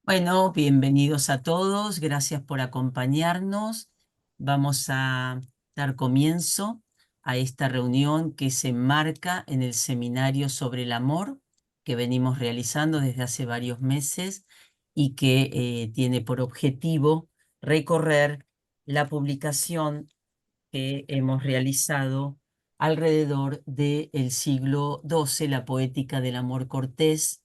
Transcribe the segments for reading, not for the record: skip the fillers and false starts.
Bueno, bienvenidos a todos, gracias por acompañarnos. Vamos a dar comienzo a esta reunión que se enmarca en el seminario sobre el amor que venimos realizando desde hace varios meses y que tiene por objetivo recorrer la publicación que hemos realizado alrededor del siglo XII, la poética del amor cortés,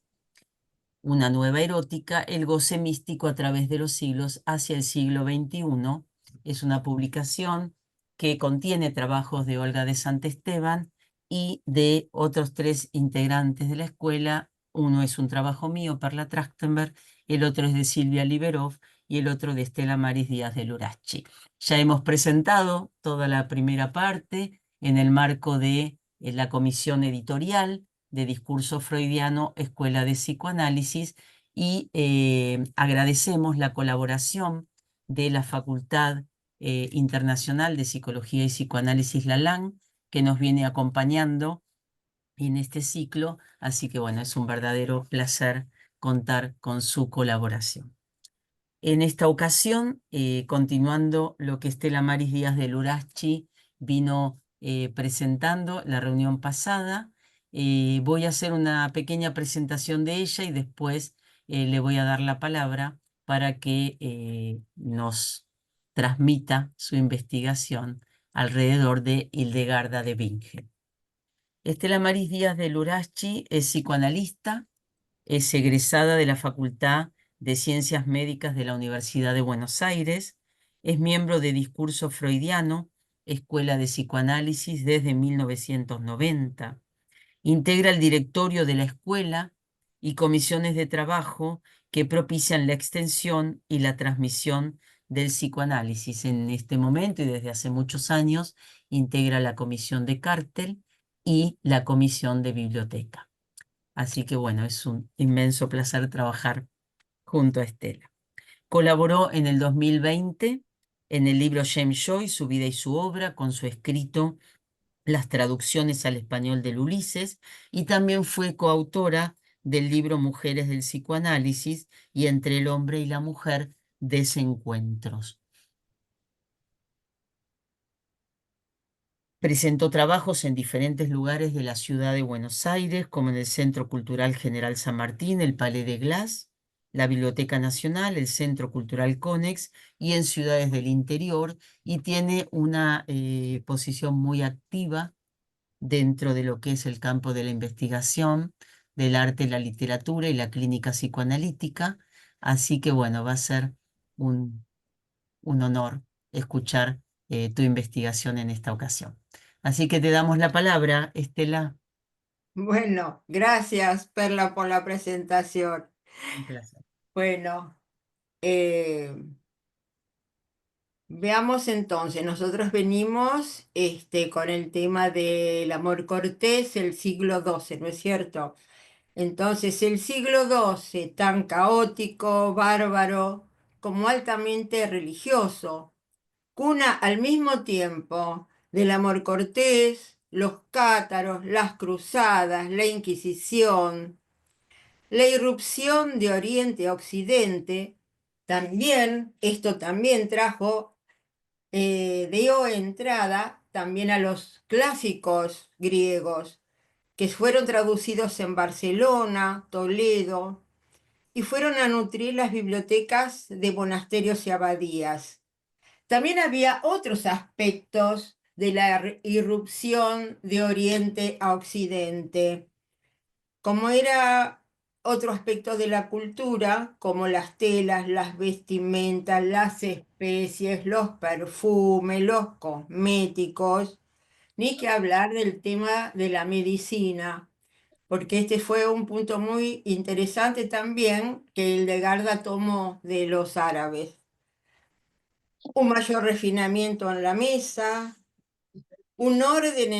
una nueva erótica, el goce místico a través de los siglos hacia el siglo XXI. Es una publicación que contiene trabajos de Olga de Santesteban y de otros tres integrantes de la escuela. Uno es un trabajo mío, Perla Trachtenberg, el otro es de Silvia Liberov y el otro de Estela Maris Díaz de Lurachi. Ya hemos presentado toda la primera parte en el marco de la comisión editorial de Discurso Freudiano, Escuela de Psicoanálisis, y agradecemos la colaboración de la Facultad Internacional de Psicología y Psicoanálisis LALAN, que nos viene acompañando en este ciclo, así que bueno, es un verdadero placer contar con su colaboración. En esta ocasión, continuando lo que Estela Maris Díaz de Lurachi vino presentando la reunión pasada, voy a hacer una pequeña presentación de ella y después le voy a dar la palabra para que nos transmita su investigación alrededor de Hildegarda de Bingen. Estela Maris Díaz de Lurachi es psicoanalista, es egresada de la Facultad de Ciencias Médicas de la Universidad de Buenos Aires, es miembro de Discurso Freudiano, Escuela de Psicoanálisis desde 1990. Integra el directorio de la escuela y comisiones de trabajo que propician la extensión y la transmisión del psicoanálisis. En este momento y desde hace muchos años integra la comisión de Cartel y la comisión de biblioteca. Así que bueno, es un inmenso placer trabajar junto a Estela. Colaboró en el 2020 en el libro James Joyce, Su vida y su obra, con su escrito Las traducciones al español del Ulises, y también fue coautora del libro Mujeres del psicoanálisis y Entre el hombre y la mujer, Desencuentros. Presentó trabajos en diferentes lugares de la ciudad de Buenos Aires, como en el Centro Cultural General San Martín, el Palais de Glass, la Biblioteca Nacional, el Centro Cultural Conex y en ciudades del interior, y tiene una posición muy activa dentro de lo que es el campo de la investigación, del arte, la literatura y la clínica psicoanalítica. Así que bueno, va a ser un un honor escuchar tu investigación en esta ocasión. Así que te damos la palabra, Estela. Bueno, gracias, Perla, por la presentación. Un placer. Bueno, eh, veamos entonces, nosotros venimos con el tema del amor cortés, el siglo XII, ¿no es cierto? Entonces, el siglo XII, tan caótico, bárbaro, como altamente religioso, cuna al mismo tiempo del amor cortés, los cátaros, las cruzadas, la Inquisición, la irrupción de Oriente a Occidente. También, esto también dio entrada también a los clásicos griegos, que fueron traducidos en Barcelona, Toledo, y fueron a nutrir las bibliotecas de monasterios y abadías. También había otros aspectos de la irrupción de Oriente a Occidente, como era otro aspecto de la cultura, como las telas, las vestimentas, las especies, los perfumes, los cosméticos, ni que hablar del tema de la medicina, porque este fue un punto muy interesante también que Hildegarda tomó de los árabes. Un mayor refinamiento en la mesa, un orden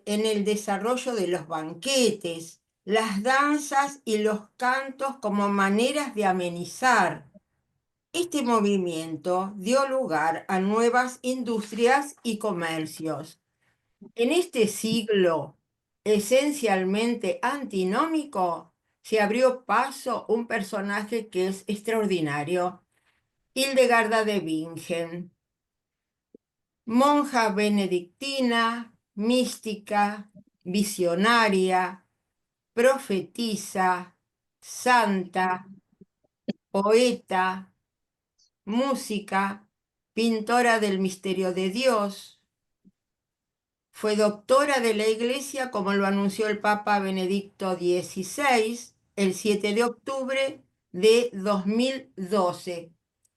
en el desarrollo de los banquetes, las danzas y los cantos como maneras de amenizar. Este movimiento dio lugar a nuevas industrias y comercios. En este siglo esencialmente antinómico, se abrió paso un personaje que es extraordinario, Hildegarda de Bingen, monja benedictina, mística, visionaria, profetisa, santa, poeta, música, pintora del misterio de Dios. Fue doctora de la Iglesia, como lo anunció el Papa Benedicto XVI el 7 de octubre de 2012.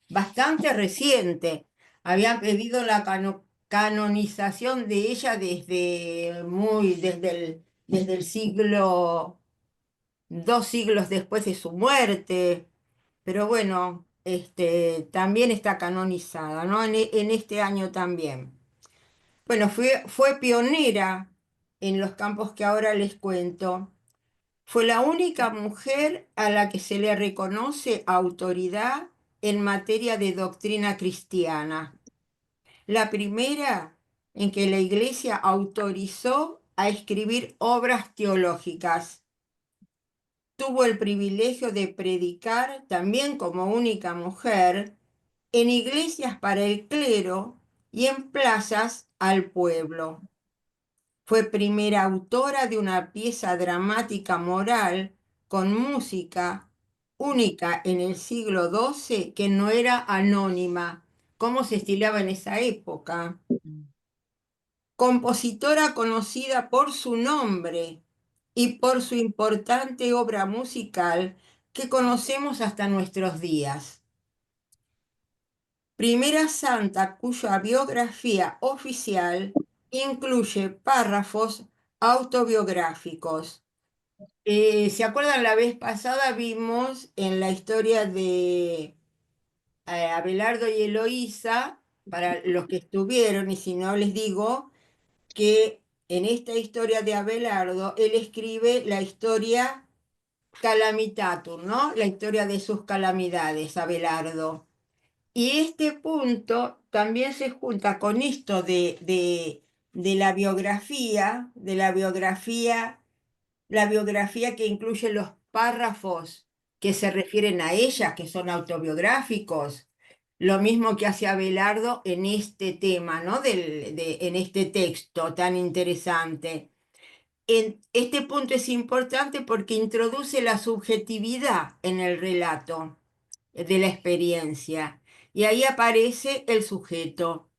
Bastante reciente. Habían pedido la canonización de ella desde el siglo, 2 siglos después de su muerte. Pero bueno, también está canonizada, ¿no? En este año también. Bueno, fue pionera en los campos que ahora les cuento. Fue la única mujer a la que se le reconoce autoridad en materia de doctrina cristiana. La primera en que la Iglesia autorizó a escribir obras teológicas. Tuvo el privilegio de predicar también como única mujer en iglesias para el clero y en plazas al pueblo. Fue primera autora de una pieza dramática moral con música única en el siglo XII que no era anónima, como se estilaba en esa época. Compositora conocida por su nombre y por su importante obra musical que conocemos hasta nuestros días. Primera santa cuya biografía oficial incluye párrafos autobiográficos. ¿Se acuerdan? La vez pasada vimos en la historia de Abelardo y Eloísa, para los que estuvieron, y si no les digo, que en esta historia de Abelardo, él escribe la historia Calamitatum, ¿no? La historia de sus calamidades, Abelardo. Y este punto también se junta con esto de la biografía que incluye los párrafos que se refieren a ella, que son autobiográficos. Lo mismo que hace Abelardo en este tema, ¿no? En este texto tan interesante. Este punto es importante porque introduce la subjetividad en el relato de la experiencia. Y ahí aparece el sujeto.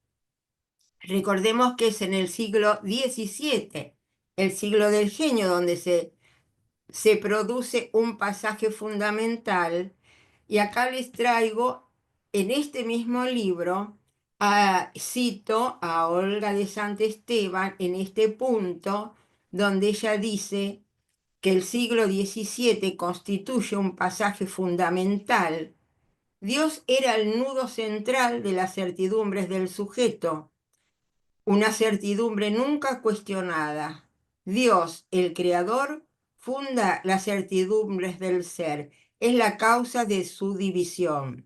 Recordemos que es en el siglo XVII, el siglo del genio, donde se produce un pasaje fundamental. Y acá les traigo, en este mismo libro, cito a Olga de Sant Esteban en este punto, donde ella dice que el siglo XVII constituye un pasaje fundamental. Dios era el nudo central de las certidumbres del sujeto, una certidumbre nunca cuestionada. Dios, el creador, funda las certidumbres del ser, es la causa de su división.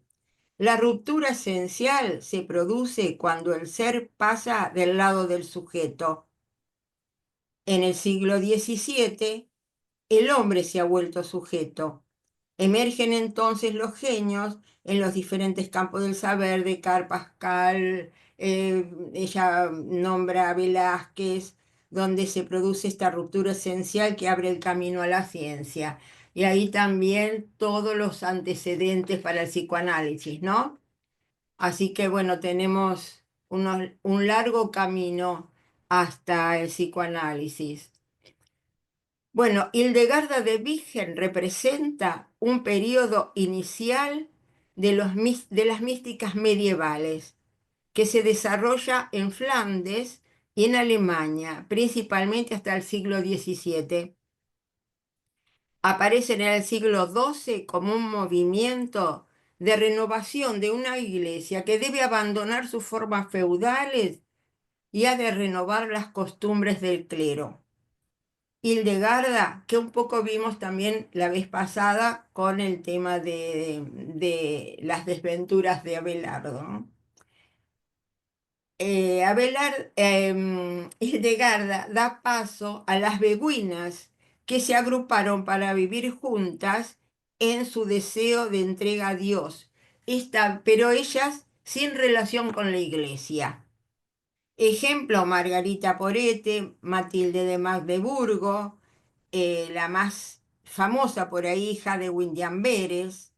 La ruptura esencial se produce cuando el ser pasa del lado del sujeto. En el siglo XVII, el hombre se ha vuelto sujeto. Emergen entonces los genios en los diferentes campos del saber, Descartes, Pascal, ella nombra a Velázquez, donde se produce esta ruptura esencial que abre el camino a la ciencia. Y ahí también todos los antecedentes para el psicoanálisis, ¿no? Así que bueno, tenemos un largo camino hasta el psicoanálisis. Bueno, Hildegarda de Bingen representa un periodo inicial de las místicas medievales que se desarrolla en Flandes y en Alemania, principalmente hasta el siglo XVII. Aparece en el siglo XII como un movimiento de renovación de una iglesia que debe abandonar sus formas feudales y ha de renovar las costumbres del clero. Hildegarda, que un poco vimos también la vez pasada con el tema de las desventuras de Abelardo, ¿no? Hildegarda da paso a las beguinas, que se agruparon para vivir juntas en su deseo de entrega a Dios, pero ellas sin relación con la iglesia. Ejemplo, Margarita Porete, Matilde de Magdeburgo, la más famosa por ahí, hija de William Beres.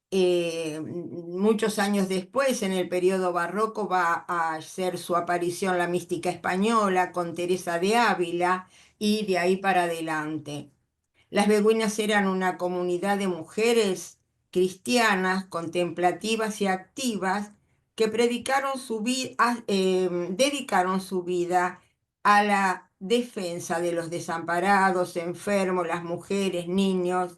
Muchos años después, en el periodo barroco, va a hacer su aparición la mística española con Teresa de Ávila y de ahí para adelante. Las beguinas eran una comunidad de mujeres cristianas, contemplativas y activas que dedicaron su vida a la defensa de los desamparados, enfermos, las mujeres, niños.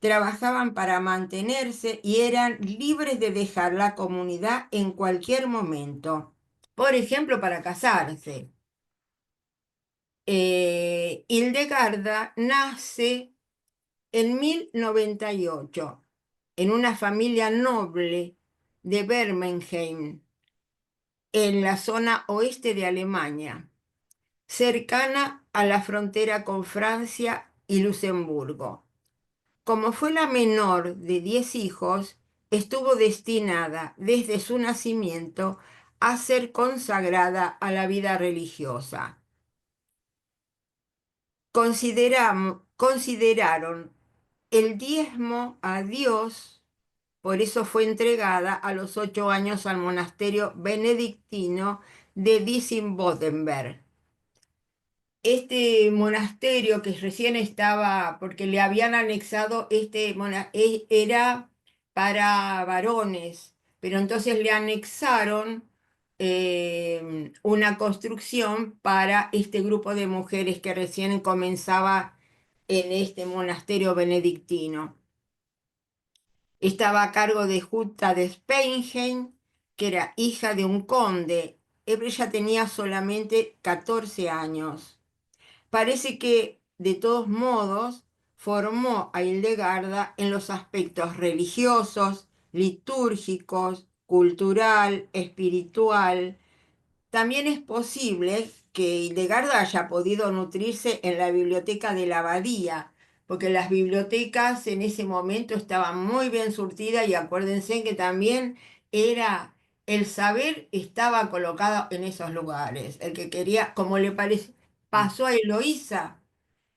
Trabajaban para mantenerse y eran libres de dejar la comunidad en cualquier momento. Por ejemplo, para casarse. Hildegarda nace en 1098 en una familia noble de Bermenheim, en la zona oeste de Alemania, cercana a la frontera con Francia y Luxemburgo. Como fue la menor de 10 hijos, estuvo destinada desde su nacimiento a ser consagrada a la vida religiosa. Consideraron el diezmo a Dios, por eso fue entregada a los 8 años al monasterio benedictino de Dießen-Boddenberg. Este monasterio que recién estaba, porque le habían anexado, era para varones, pero entonces le anexaron una construcción para este grupo de mujeres que recién comenzaba en este monasterio benedictino. Estaba a cargo de Jutta de Spenheim, que era hija de un conde. Ella tenía solamente 14 años. Parece que, de todos modos, formó a Hildegarda en los aspectos religiosos, litúrgicos, cultural, espiritual. También es posible que Hildegarda haya podido nutrirse en la biblioteca de la abadía, porque las bibliotecas en ese momento estaban muy bien surtidas y acuérdense que también el saber estaba colocado en esos lugares. El que quería, como le parece, pasó a Eloísa.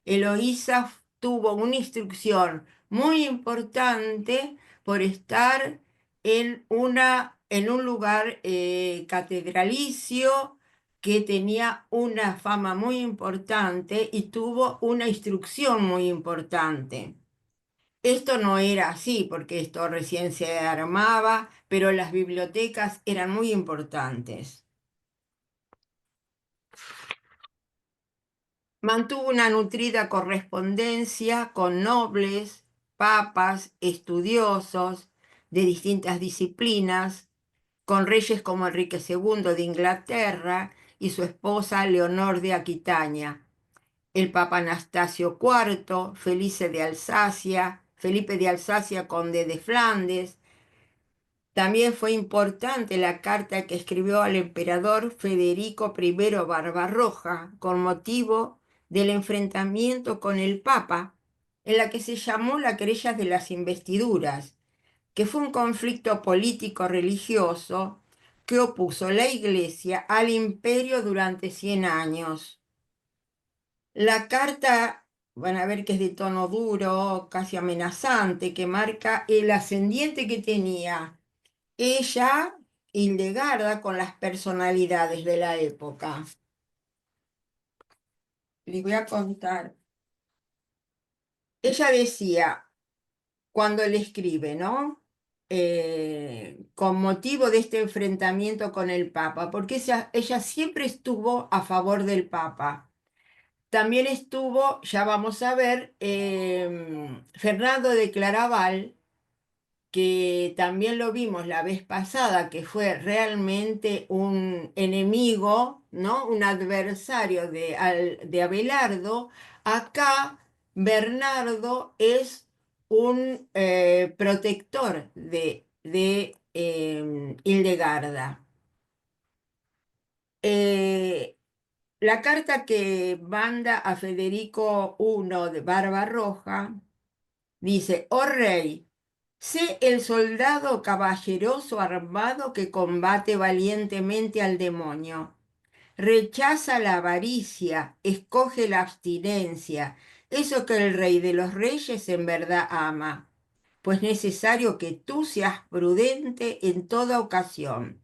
Eloísa tuvo una instrucción muy importante por estar en un lugar catedralicio que tenía una fama muy importante y tuvo una instrucción muy importante. Esto no era así porque esto recién se armaba, pero las bibliotecas eran muy importantes. Mantuvo una nutrida correspondencia con nobles, papas, estudiosos de distintas disciplinas, con reyes como Enrique II de Inglaterra y su esposa Leonor de Aquitania, el papa Anastasio IV, Felipe de Alsacia, conde de Flandes. También fue importante la carta que escribió al emperador Federico I Barbarroja con motivo del enfrentamiento con el Papa, en la que se llamó la querella de las investiduras, que fue un conflicto político-religioso que opuso la Iglesia al imperio durante 100 años. La carta, van a ver que es de tono duro, casi amenazante, que marca el ascendiente que tenía ella, Hildegarda, con las personalidades de la época. Les voy a contar. Ella decía, cuando le escribe, ¿no? Con motivo de este enfrentamiento con el Papa, porque ella siempre estuvo a favor del Papa. También estuvo, ya vamos a ver, Fernando de Claraval, que también lo vimos la vez pasada, que fue realmente un enemigo, ¿no? Un adversario de Abelardo. Acá Bernardo es un protector de Hildegarda. la carta que manda a Federico I de Barbarroja dice: Oh rey, sé el soldado caballeroso armado que combate valientemente al demonio. Rechaza la avaricia, escoge la abstinencia, eso que el rey de los reyes en verdad ama, pues necesario que tú seas prudente en toda ocasión.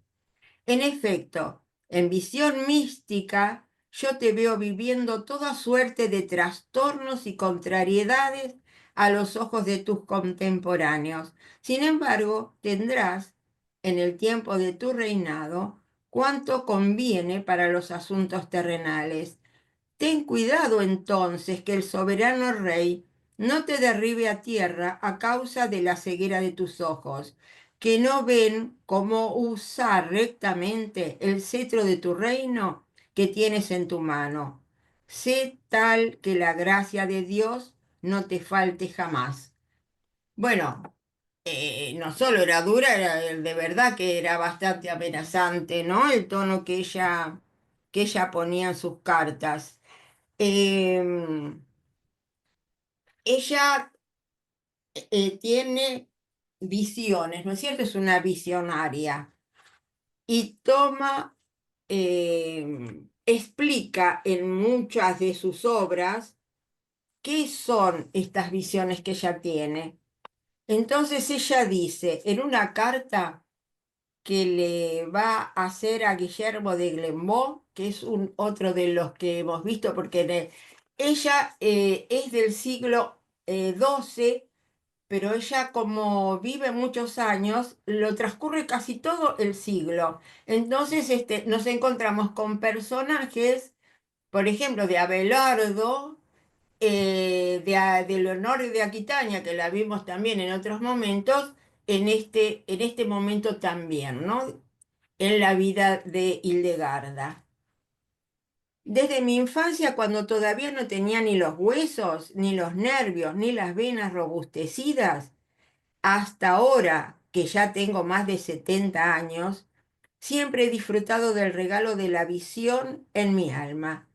En efecto, en visión mística, yo te veo viviendo toda suerte de trastornos y contrariedades a los ojos de tus contemporáneos. Sin embargo, tendrás, en el tiempo de tu reinado, cuanto conviene para los asuntos terrenales. Ten cuidado entonces que el soberano rey no te derribe a tierra a causa de la ceguera de tus ojos, que no ven cómo usar rectamente el cetro de tu reino que tienes en tu mano. Sé tal que la gracia de Dios no te falte jamás. Bueno, no solo era dura, de verdad que era bastante amenazante, ¿no? El tono que ella ponía en sus cartas. Em, Ella tiene visiones, ¿no es cierto? Es una visionaria y explica en muchas de sus obras qué son estas visiones que ella tiene. Entonces ella dice en una carta que le va a hacer a Guillermo de Glembourg, que es otro de los que hemos visto, porque ella es del siglo XII, pero ella como vive muchos años, lo transcurre casi todo el siglo. Entonces nos encontramos con personajes, por ejemplo, de Abelardo, de Leonor de Aquitania, que la vimos también en otros momentos, en este momento también, ¿no? En la vida de Hildegarda. Desde mi infancia, cuando todavía no tenía ni los huesos, ni los nervios, ni las venas robustecidas, hasta ahora que ya tengo más de 70 años, siempre he disfrutado del regalo de la visión en mi alma.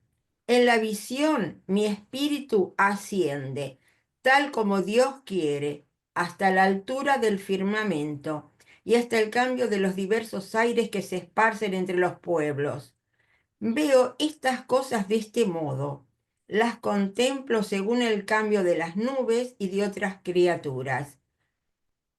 En la visión mi espíritu asciende, tal como Dios quiere, hasta la altura del firmamento y hasta el cambio de los diversos aires que se esparcen entre los pueblos. Veo estas cosas de este modo, las contemplo según el cambio de las nubes y de otras criaturas.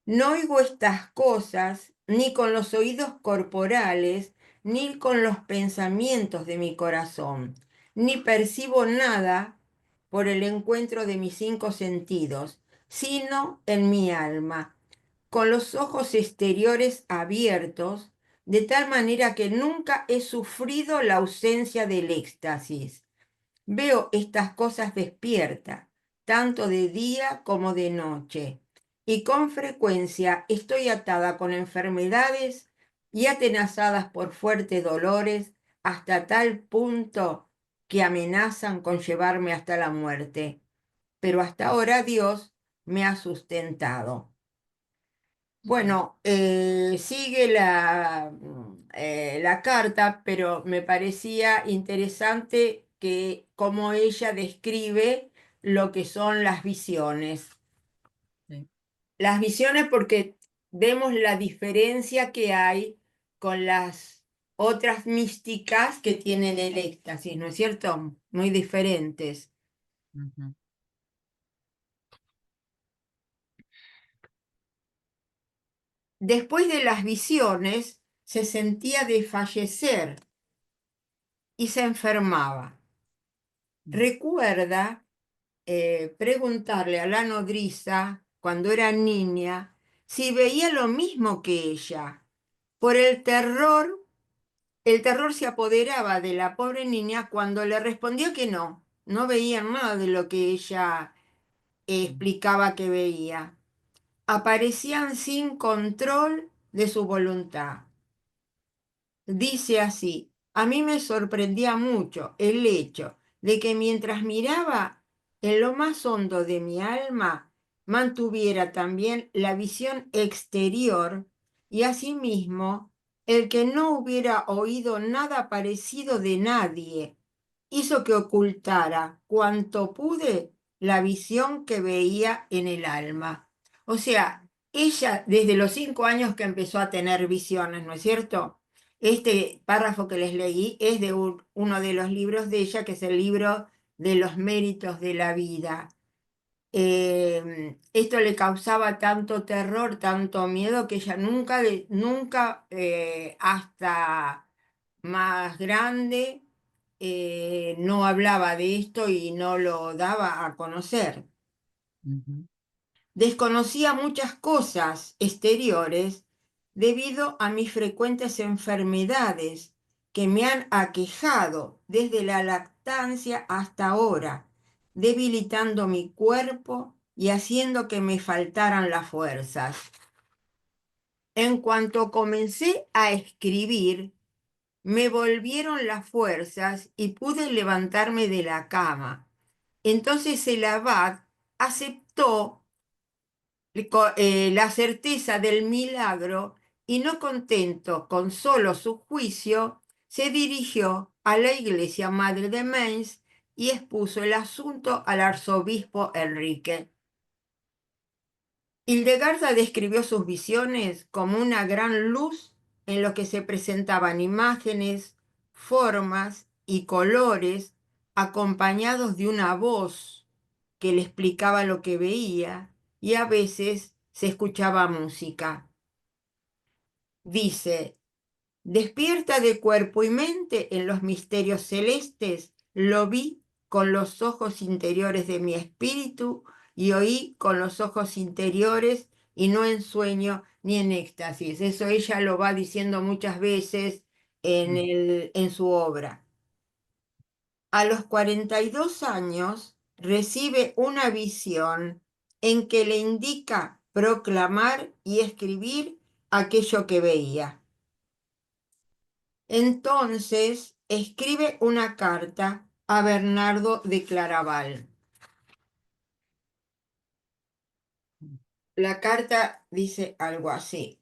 No oigo estas cosas ni con los oídos corporales, ni con los pensamientos de mi corazón, ni percibo nada por el encuentro de mis cinco sentidos, sino en mi alma, con los ojos exteriores abiertos, de tal manera que nunca he sufrido la ausencia del éxtasis. Veo estas cosas despierta, tanto de día como de noche, y con frecuencia estoy atada con enfermedades y atenazadas por fuertes dolores hasta tal punto que amenazan con llevarme hasta la muerte. Pero hasta ahora Dios me ha sustentado. Bueno, sigue la carta, pero me parecía interesante que cómo ella describe lo que son las visiones. Sí. Las visiones porque vemos la diferencia que hay con las otras místicas que tienen el éxtasis, ¿no es cierto? Muy diferentes. Ujú. Después de las visiones, se sentía desfallecer y se enfermaba. Mm. Recuerda preguntarle a la nodriza cuando era niña si veía lo mismo que ella. Por el terror se apoderaba de la pobre niña cuando le respondió que no, no veía nada de lo que ella explicaba que veía. Aparecían sin control de su voluntad. Dice así: a mí me sorprendía mucho el hecho de que mientras miraba en lo más hondo de mi alma, mantuviera también la visión exterior y asimismo el que no hubiera oído nada parecido de nadie, hizo que ocultara cuanto pude la visión que veía en el alma. O sea, ella desde los 5 años que empezó a tener visiones, ¿no es cierto? Este párrafo que les leí es de uno de los libros de ella, que es el libro de los méritos de la vida. Esto le causaba tanto terror, tanto miedo, que ella nunca, nunca hasta más grande, no hablaba de esto y no lo daba a conocer. Ujú, Desconocía muchas cosas exteriores debido a mis frecuentes enfermedades que me han aquejado desde la lactancia hasta ahora, debilitando mi cuerpo y haciendo que me faltaran las fuerzas. En cuanto comencé a escribir, me volvieron las fuerzas y pude levantarme de la cama. Entonces el abad aceptó la certeza del milagro y, no contento con solo su juicio, se dirigió a la iglesia madre de Mainz y expuso el asunto al arzobispo Enrique. Hildegarda describió sus visiones como una gran luz en lo que se presentaban imágenes, formas y colores acompañados de una voz que le explicaba lo que veía, y a veces se escuchaba música. Dice: despierta de cuerpo y mente en los misterios celestes, lo vi con los ojos interiores de mi espíritu y oí con los ojos interiores, y no en sueño ni en éxtasis. Eso ella lo va diciendo muchas veces mm, en su obra. A los 42 años recibe una visión en que le indica proclamar y escribir aquello que veía. Entonces escribe una carta a Bernardo de Claraval. mm. La carta dice algo así: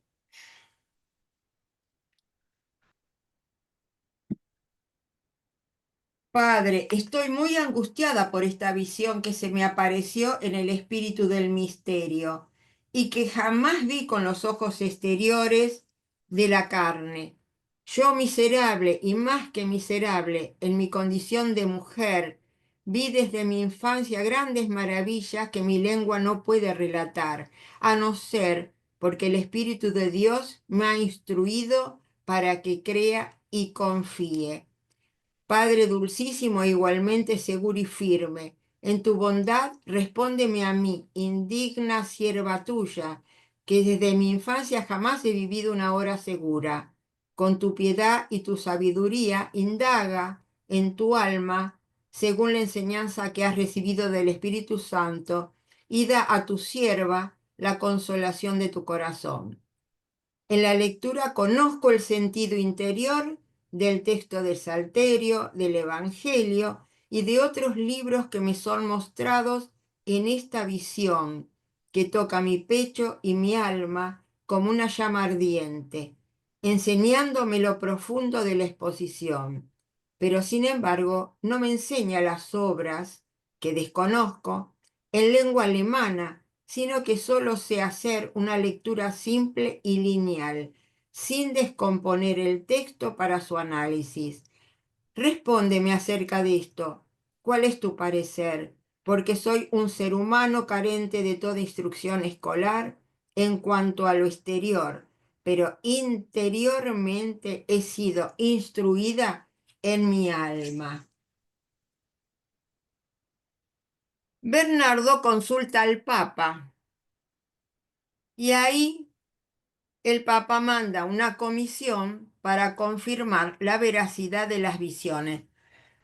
Padre, estoy muy angustiada por esta visión que se me apareció en el espíritu del misterio y que jamás vi con los ojos exteriores de la carne. Yo, miserable y más que miserable en mi condición de mujer, vi desde mi infancia grandes maravillas que mi lengua no puede relatar, a no ser porque el Espíritu de Dios me ha instruido para que crea y confíe. Padre dulcísimo, igualmente seguro y firme, en tu bondad respóndeme a mí, indigna sierva tuya, que desde mi infancia jamás he vivido una hora segura. Con tu piedad y tu sabiduría, indaga en tu alma, según la enseñanza que has recibido del Espíritu Santo, y da a tu sierva la consolación de tu corazón. En la lectura conozco el sentido interior del texto del Salterio, del Evangelio y de otros libros que me son mostrados en esta visión que toca mi pecho y mi alma como una llama ardiente, enseñándome lo profundo de la exposición. Pero sin embargo no me enseña las obras, que desconozco, en lengua alemana, sino que solo sé hacer una lectura simple y lineal, sin descomponer el texto para su análisis. Respóndeme acerca de esto. ¿Cuál es tu parecer? Porque soy un ser humano carente de toda instrucción escolar en cuanto a lo exterior, pero interiormente he sido instruida en mi alma. Bernardo consulta al Papa y ahí el Papa manda una comisión para confirmar la veracidad de las visiones.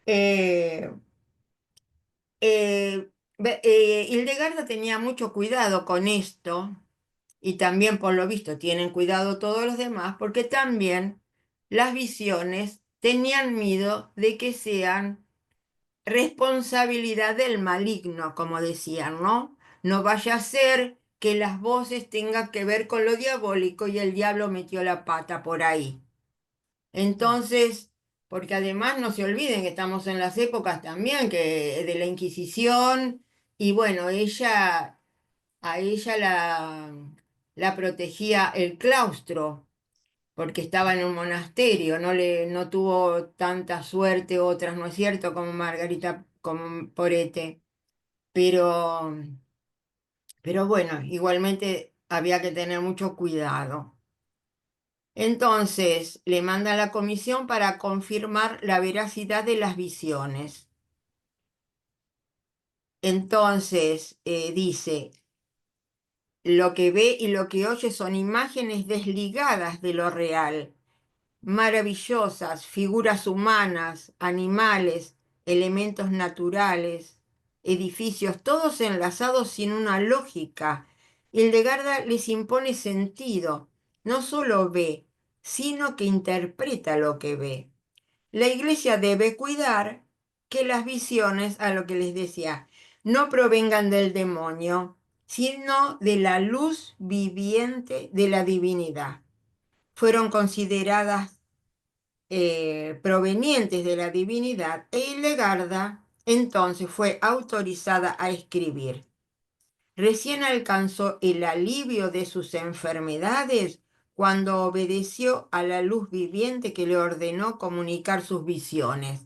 Eh, Hildegarda tenía mucho cuidado con esto, y también por lo visto tienen cuidado todos los demás, porque también las visiones tenían miedo de que sean responsabilidad del maligno, como decían, ¿no? No vaya a ser que las voces tengan que ver con lo diabólico y el diablo metió la pata por ahí. Entonces, porque además no se olviden que estamos en las épocas también que de la Inquisición, y bueno, a ella la protegía el claustro, porque estaba en un monasterio, no tuvo tanta suerte, otras, ¿no es cierto?, como Margarita, como Porete, pero, pero bueno, igualmente había que tener mucho cuidado. Entonces le manda a la comisión para confirmar la veracidad de las visiones. Entonces dice, lo que ve y lo que oye son imágenes desligadas de lo real, maravillosas, figuras humanas, animales, elementos naturales, edificios, todos enlazados sin una lógica. Hildegarda les impone sentido, no solo ve, sino que interpreta lo que ve. La iglesia debe cuidar que las visiones, a lo que les decía, no provengan del demonio, sino de la luz viviente de la divinidad. Fueron consideradas provenientes de la divinidad e Hildegarda entonces fue autorizada a escribir. Recién alcanzó el alivio de sus enfermedades cuando obedeció a la luz viviente que le ordenó comunicar sus visiones.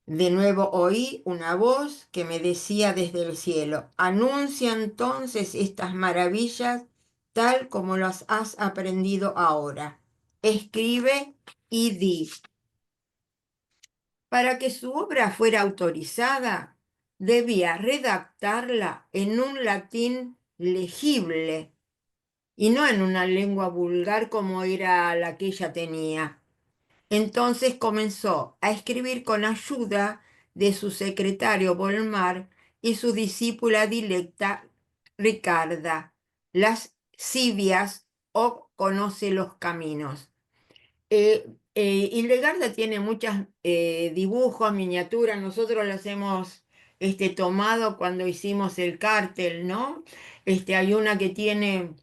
De nuevo oí una voz que me decía desde el cielo, anuncia entonces estas maravillas tal como las has aprendido ahora. Escribe y di. Para que su obra fuera autorizada, debía redactarla en un latín legible y no en una lengua vulgar como era la que ella tenía. Entonces comenzó a escribir con ayuda de su secretario Volmar y su discípula dilecta Ricarda, las Sibias o Conoce los Caminos. Hildegarda tiene muchos dibujos, miniaturas, nosotros las hemos tomado cuando hicimos el cártel, ¿no? Hay una que tiene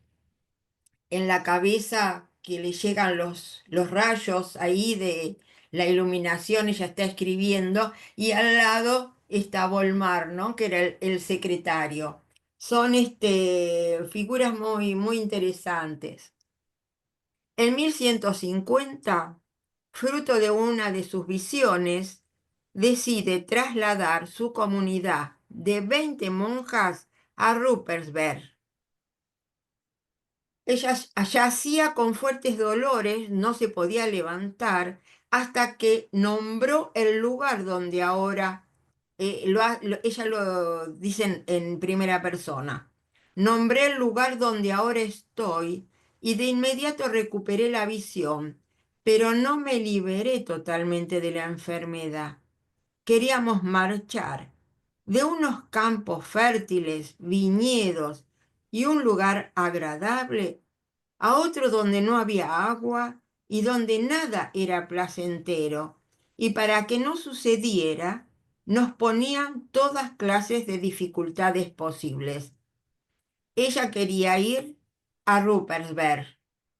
en la cabeza que le llegan los rayos ahí de la iluminación, ella está escribiendo, y al lado está Volmar, ¿no? Que era el secretario. Son figuras muy, muy interesantes. En 1150, fruto de una de sus visiones, decide trasladar su comunidad de 20 monjas a Ruppersberg. Ella yacía con fuertes dolores, no se podía levantar, hasta que nombró el lugar donde ahora, ella lo dice en primera persona, nombré el lugar donde ahora estoy y de inmediato recuperé la visión, pero no me liberé totalmente de la enfermedad. Queríamos marchar de unos campos fértiles, viñedos y un lugar agradable a otro donde no había agua y donde nada era placentero, y para que no sucediera, nos ponían todas clases de dificultades posibles. Ella quería ir a Ruppersberg,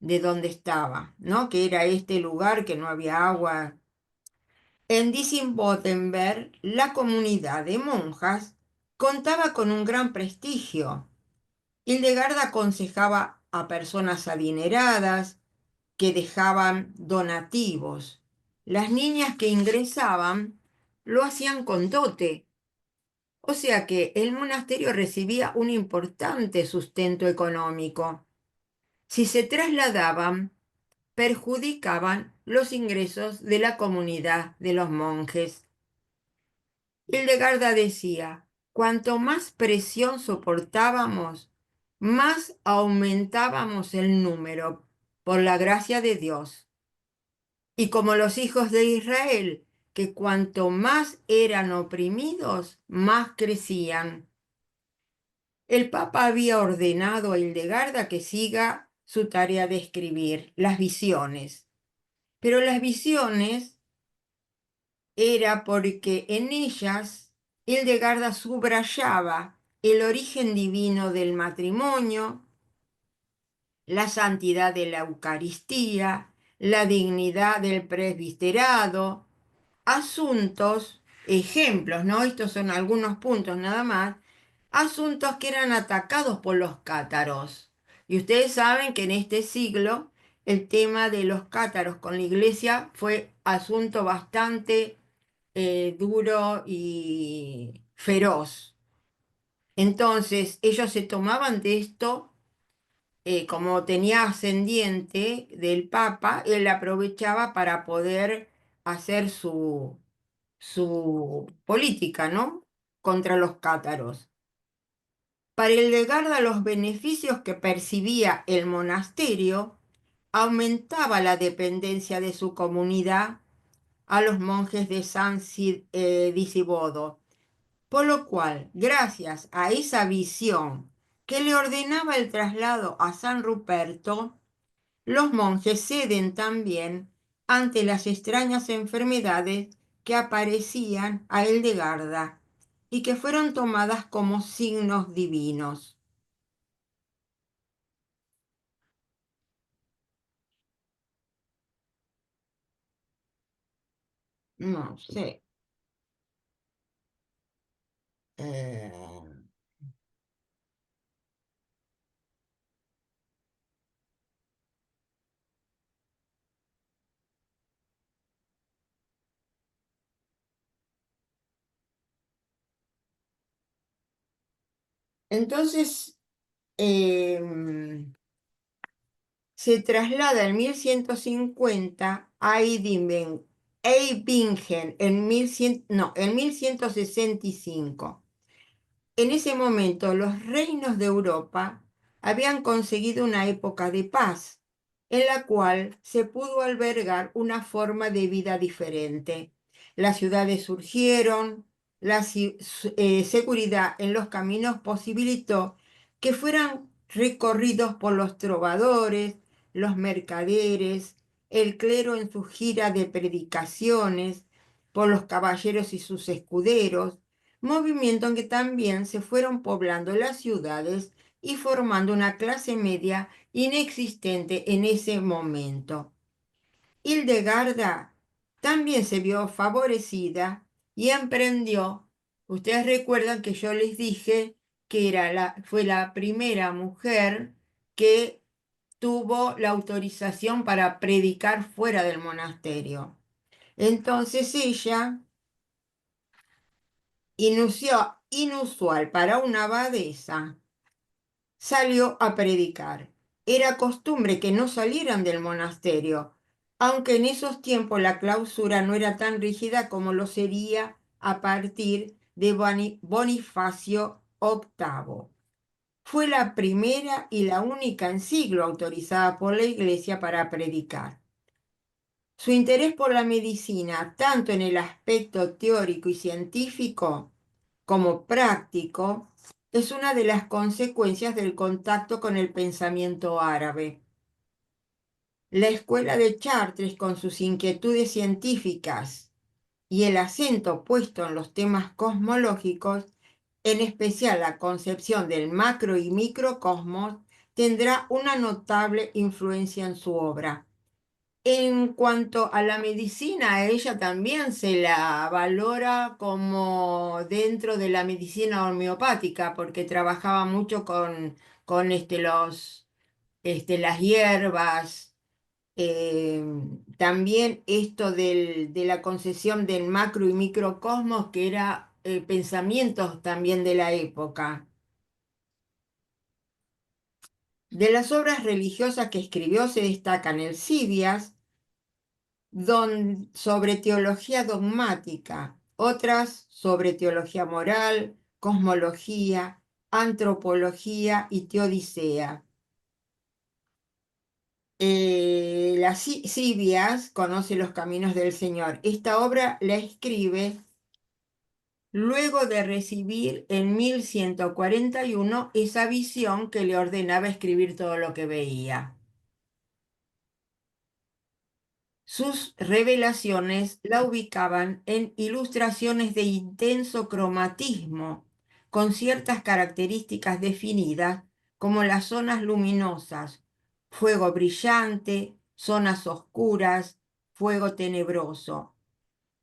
de donde estaba, ¿no? Que era este lugar que no había agua. En Dietzen-Boddenberg, la comunidad de monjas contaba con un gran prestigio. Hildegarda aconsejaba a personas adineradas que dejaban donativos. Las niñas que ingresaban lo hacían con dote, o sea que el monasterio recibía un importante sustento económico. Si se trasladaban, perjudicaban los ingresos de la comunidad de los monjes. Hildegarda decía, cuanto más presión soportábamos, más aumentábamos el número, por la gracia de Dios. Y como los hijos de Israel, que cuanto más eran oprimidos, más crecían. El Papa había ordenado a Hildegarda que siga su tarea de escribir las visiones, pero las visiones era porque en ellas Hildegarda subrayaba el origen divino del matrimonio, la santidad de la Eucaristía, la dignidad del presbiterado, asuntos, ejemplos, ¿no? Estos son algunos puntos nada más, asuntos que eran atacados por los cátaros. Y ustedes saben que en este siglo el tema de los cátaros con la iglesia fue asunto bastante duro y feroz. Entonces, ellos se tomaban de esto, como tenía ascendiente del Papa, él aprovechaba para poder hacer su política, ¿no? Contra los cátaros. Para Hildegarda, los beneficios que percibía el monasterio aumentaba la dependencia de su comunidad a los monjes de Disibodo, por lo cual, gracias a esa visión que le ordenaba el traslado a San Ruperto, los monjes ceden también ante las extrañas enfermedades que aparecían a Hildegarda y que fueron tomadas como signos divinos. No sé. eh, Entonces, se traslada en 1150 a Eibingen en 1100, no, en 1165. En ese momento, los reinos de Europa habían conseguido una época de paz, en la cual se pudo albergar una forma de vida diferente. Las ciudades surgieron, la seguridad en los caminos posibilitó que fueran recorridos por los trovadores, los mercaderes, el clero en su gira de predicaciones, por los caballeros y sus escuderos, movimiento en que también se fueron poblando las ciudades y formando una clase media inexistente en ese momento. Hildegarda también se vio favorecida y emprendió, ustedes recuerdan que yo les dije que fue la primera mujer que tuvo la autorización para predicar fuera del monasterio. Entonces ella, inusual para una abadesa, salió a predicar. Era costumbre que no salieran del monasterio, aunque en esos tiempos la clausura no era tan rígida como lo sería a partir de Bonifacio VIII. Fue la primera y la única en siglo autorizada por la Iglesia para predicar. Su interés por la medicina, tanto en el aspecto teórico y científico como práctico, es una de las consecuencias del contacto con el pensamiento árabe. La escuela de Chartres, con sus inquietudes científicas y el acento puesto en los temas cosmológicos, en especial la concepción del macro y microcosmos, tendrá una notable influencia en su obra. En cuanto a la medicina, a ella también se la valora como dentro de la medicina homeopática, porque trabajaba mucho con las hierbas. eh, También esto de la concepción del macro y microcosmos, que era pensamientos también de la época. De las obras religiosas que escribió se destacan el Civias, sobre teología dogmática, otras sobre teología moral, cosmología, antropología y teodicea. Las Sibias conoce los caminos del Señor. Esta obra la escribe luego de recibir en 1141 esa visión que le ordenaba escribir todo lo que veía. Sus revelaciones la ubicaban en ilustraciones de intenso cromatismo, con ciertas características definidas como las zonas luminosas, fuego brillante, zonas oscuras, fuego tenebroso.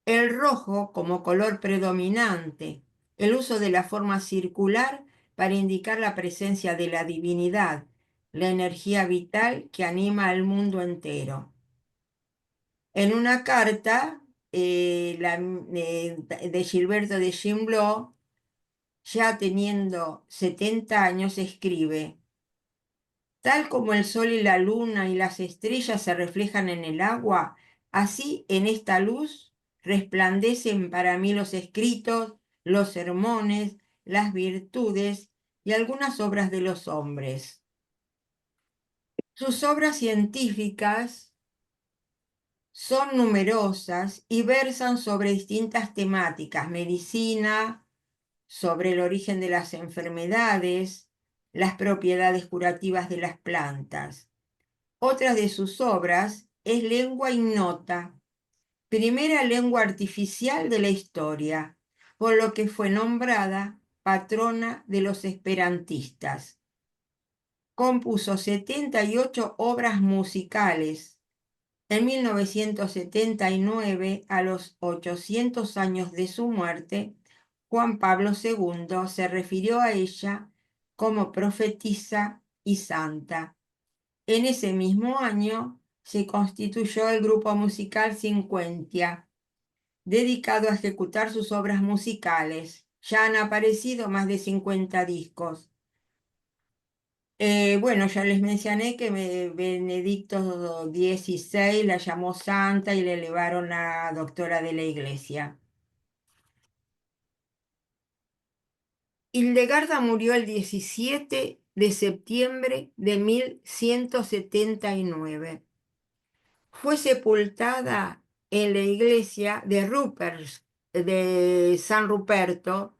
El rojo como color predominante, el uso de la forma circular para indicar la presencia de la divinidad, la energía vital que anima al mundo entero. En una carta de Gilberto de Gimbló, ya teniendo 70 años, escribe: tal como el sol y la luna y las estrellas se reflejan en el agua, así en esta luz resplandecen para mí los escritos, los sermones, las virtudes y algunas obras de los hombres. Sus obras científicas son numerosas y versan sobre distintas temáticas: medicina, sobre el origen de las enfermedades, las propiedades curativas de las plantas. Otra de sus obras es Lengua Ignota, primera lengua artificial de la historia, por lo que fue nombrada patrona de los esperantistas. Compuso 78 obras musicales. En 1979, a los 800 años de su muerte, Juan Pablo II se refirió a ella como profetisa y santa. En ese mismo año se constituyó el grupo musical Cincuentia, dedicado a ejecutar sus obras musicales. Ya han aparecido más de 50 discos. Bueno, ya les mencioné que Benedicto XVI la llamó santa y le elevaron a doctora de la Iglesia. Hildegarda murió el 17 de septiembre de 1179. Fue sepultada en la iglesia de de San Ruperto,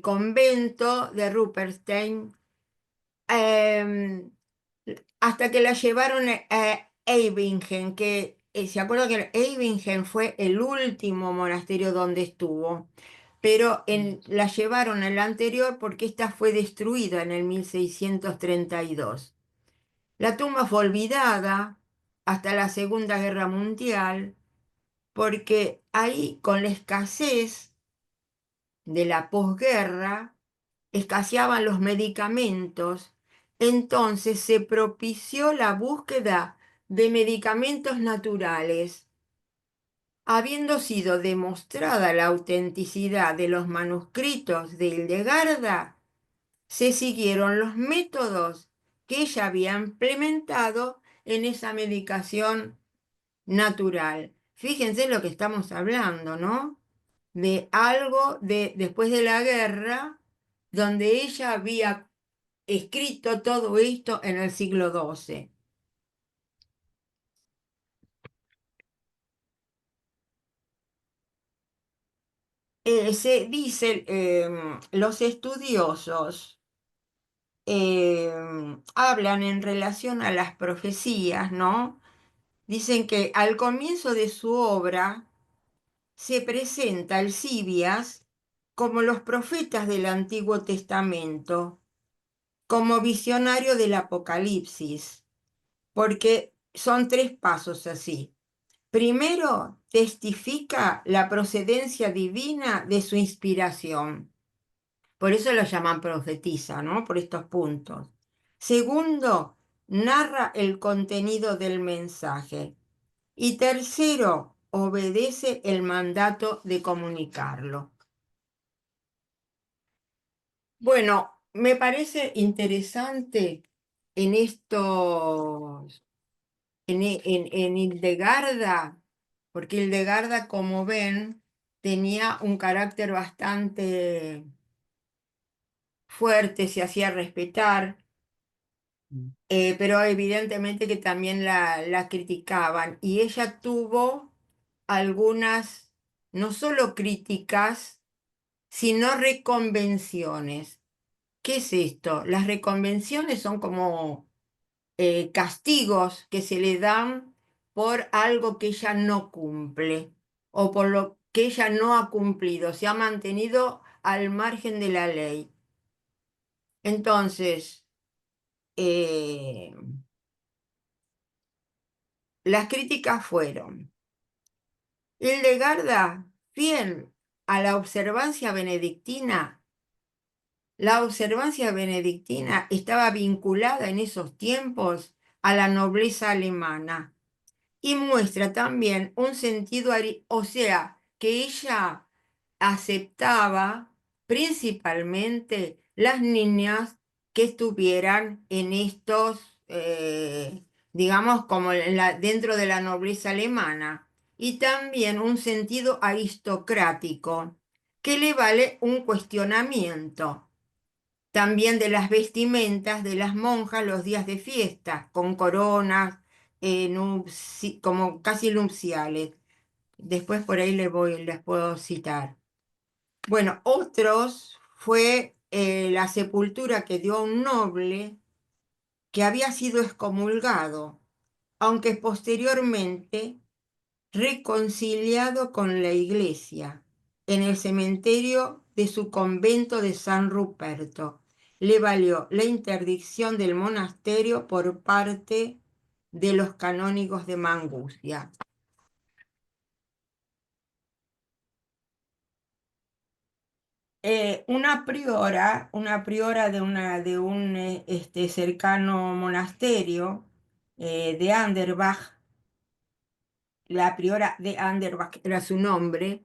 convento de Rupperstein, em, hasta que la llevaron a Eibingen, que se acuerda que Eibingen fue el último monasterio donde estuvo, pero la llevaron al anterior porque esta fue destruida en el 1632. La tumba fue olvidada hasta la Segunda Guerra Mundial porque ahí, con la escasez de la posguerra, escaseaban los medicamentos, entonces se propició la búsqueda de medicamentos naturales. Habiendo sido demostrada la autenticidad de los manuscritos de Hildegarda, se siguieron los métodos que ella había implementado en esa medicación natural. Fíjense lo que estamos hablando, ¿no? De algo de después de la guerra, donde ella había escrito todo esto en el siglo XII. Se dice, los estudiosos hablan en relación a las profecías, ¿no? Dicen que al comienzo de su obra se presenta Alcibias como los profetas del Antiguo Testamento, como visionario del Apocalipsis, porque son tres pasos así. Primero, testifica la procedencia divina de su inspiración. Por eso lo llaman profetisa, ¿no? Por estos puntos. Segundo, narra el contenido del mensaje. Y tercero, obedece el mandato de comunicarlo. Bueno, me parece interesante en estos, en Hildegarda, porque Hildegarda, como ven, tenía un carácter bastante fuerte, se hacía respetar, pero evidentemente que también la criticaban. Y ella tuvo algunas, no solo críticas, sino reconvenciones. ¿Qué es esto? Las reconvenciones son como castigos que se le dan por algo que ella no cumple o por lo que ella no ha cumplido, se ha mantenido al margen de la ley. Entonces, eh, las críticas fueron: Hildegarda, fiel a la observancia benedictina estaba vinculada en esos tiempos a la nobleza alemana y muestra también un sentido, o sea, que ella aceptaba principalmente las niñas que estuvieran en estos, digamos, como dentro de la nobleza alemana, y también un sentido aristocrático que le vale un cuestionamiento. También de las vestimentas de las monjas los días de fiesta, con coronas, como casi nupciales. Después por ahí les puedo citar. Bueno, otros fue la sepultura que dio a un noble que había sido excomulgado, aunque posteriormente reconciliado con la iglesia en el cementerio de su convento de San Ruperto. Le valió la interdicción del monasterio por parte de los canónigos de Mangucia. Una priora de un cercano monasterio de Anderbach, la priora de Anderbach era su nombre,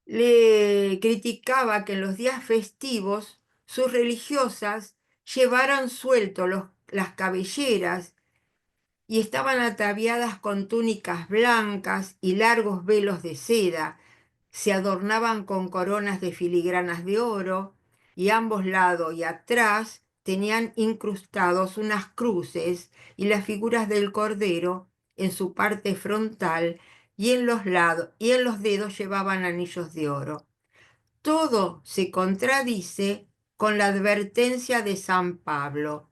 le criticaba que en los días festivos sus religiosas llevaran suelto las cabelleras y estaban ataviadas con túnicas blancas y largos velos de seda. Se adornaban con coronas de filigranas de oro y a ambos lados y atrás tenían incrustados unas cruces y las figuras del Cordero en su parte frontal, y en los lados y en los dedos llevaban anillos de oro. Todo se contradice con la advertencia de San Pablo,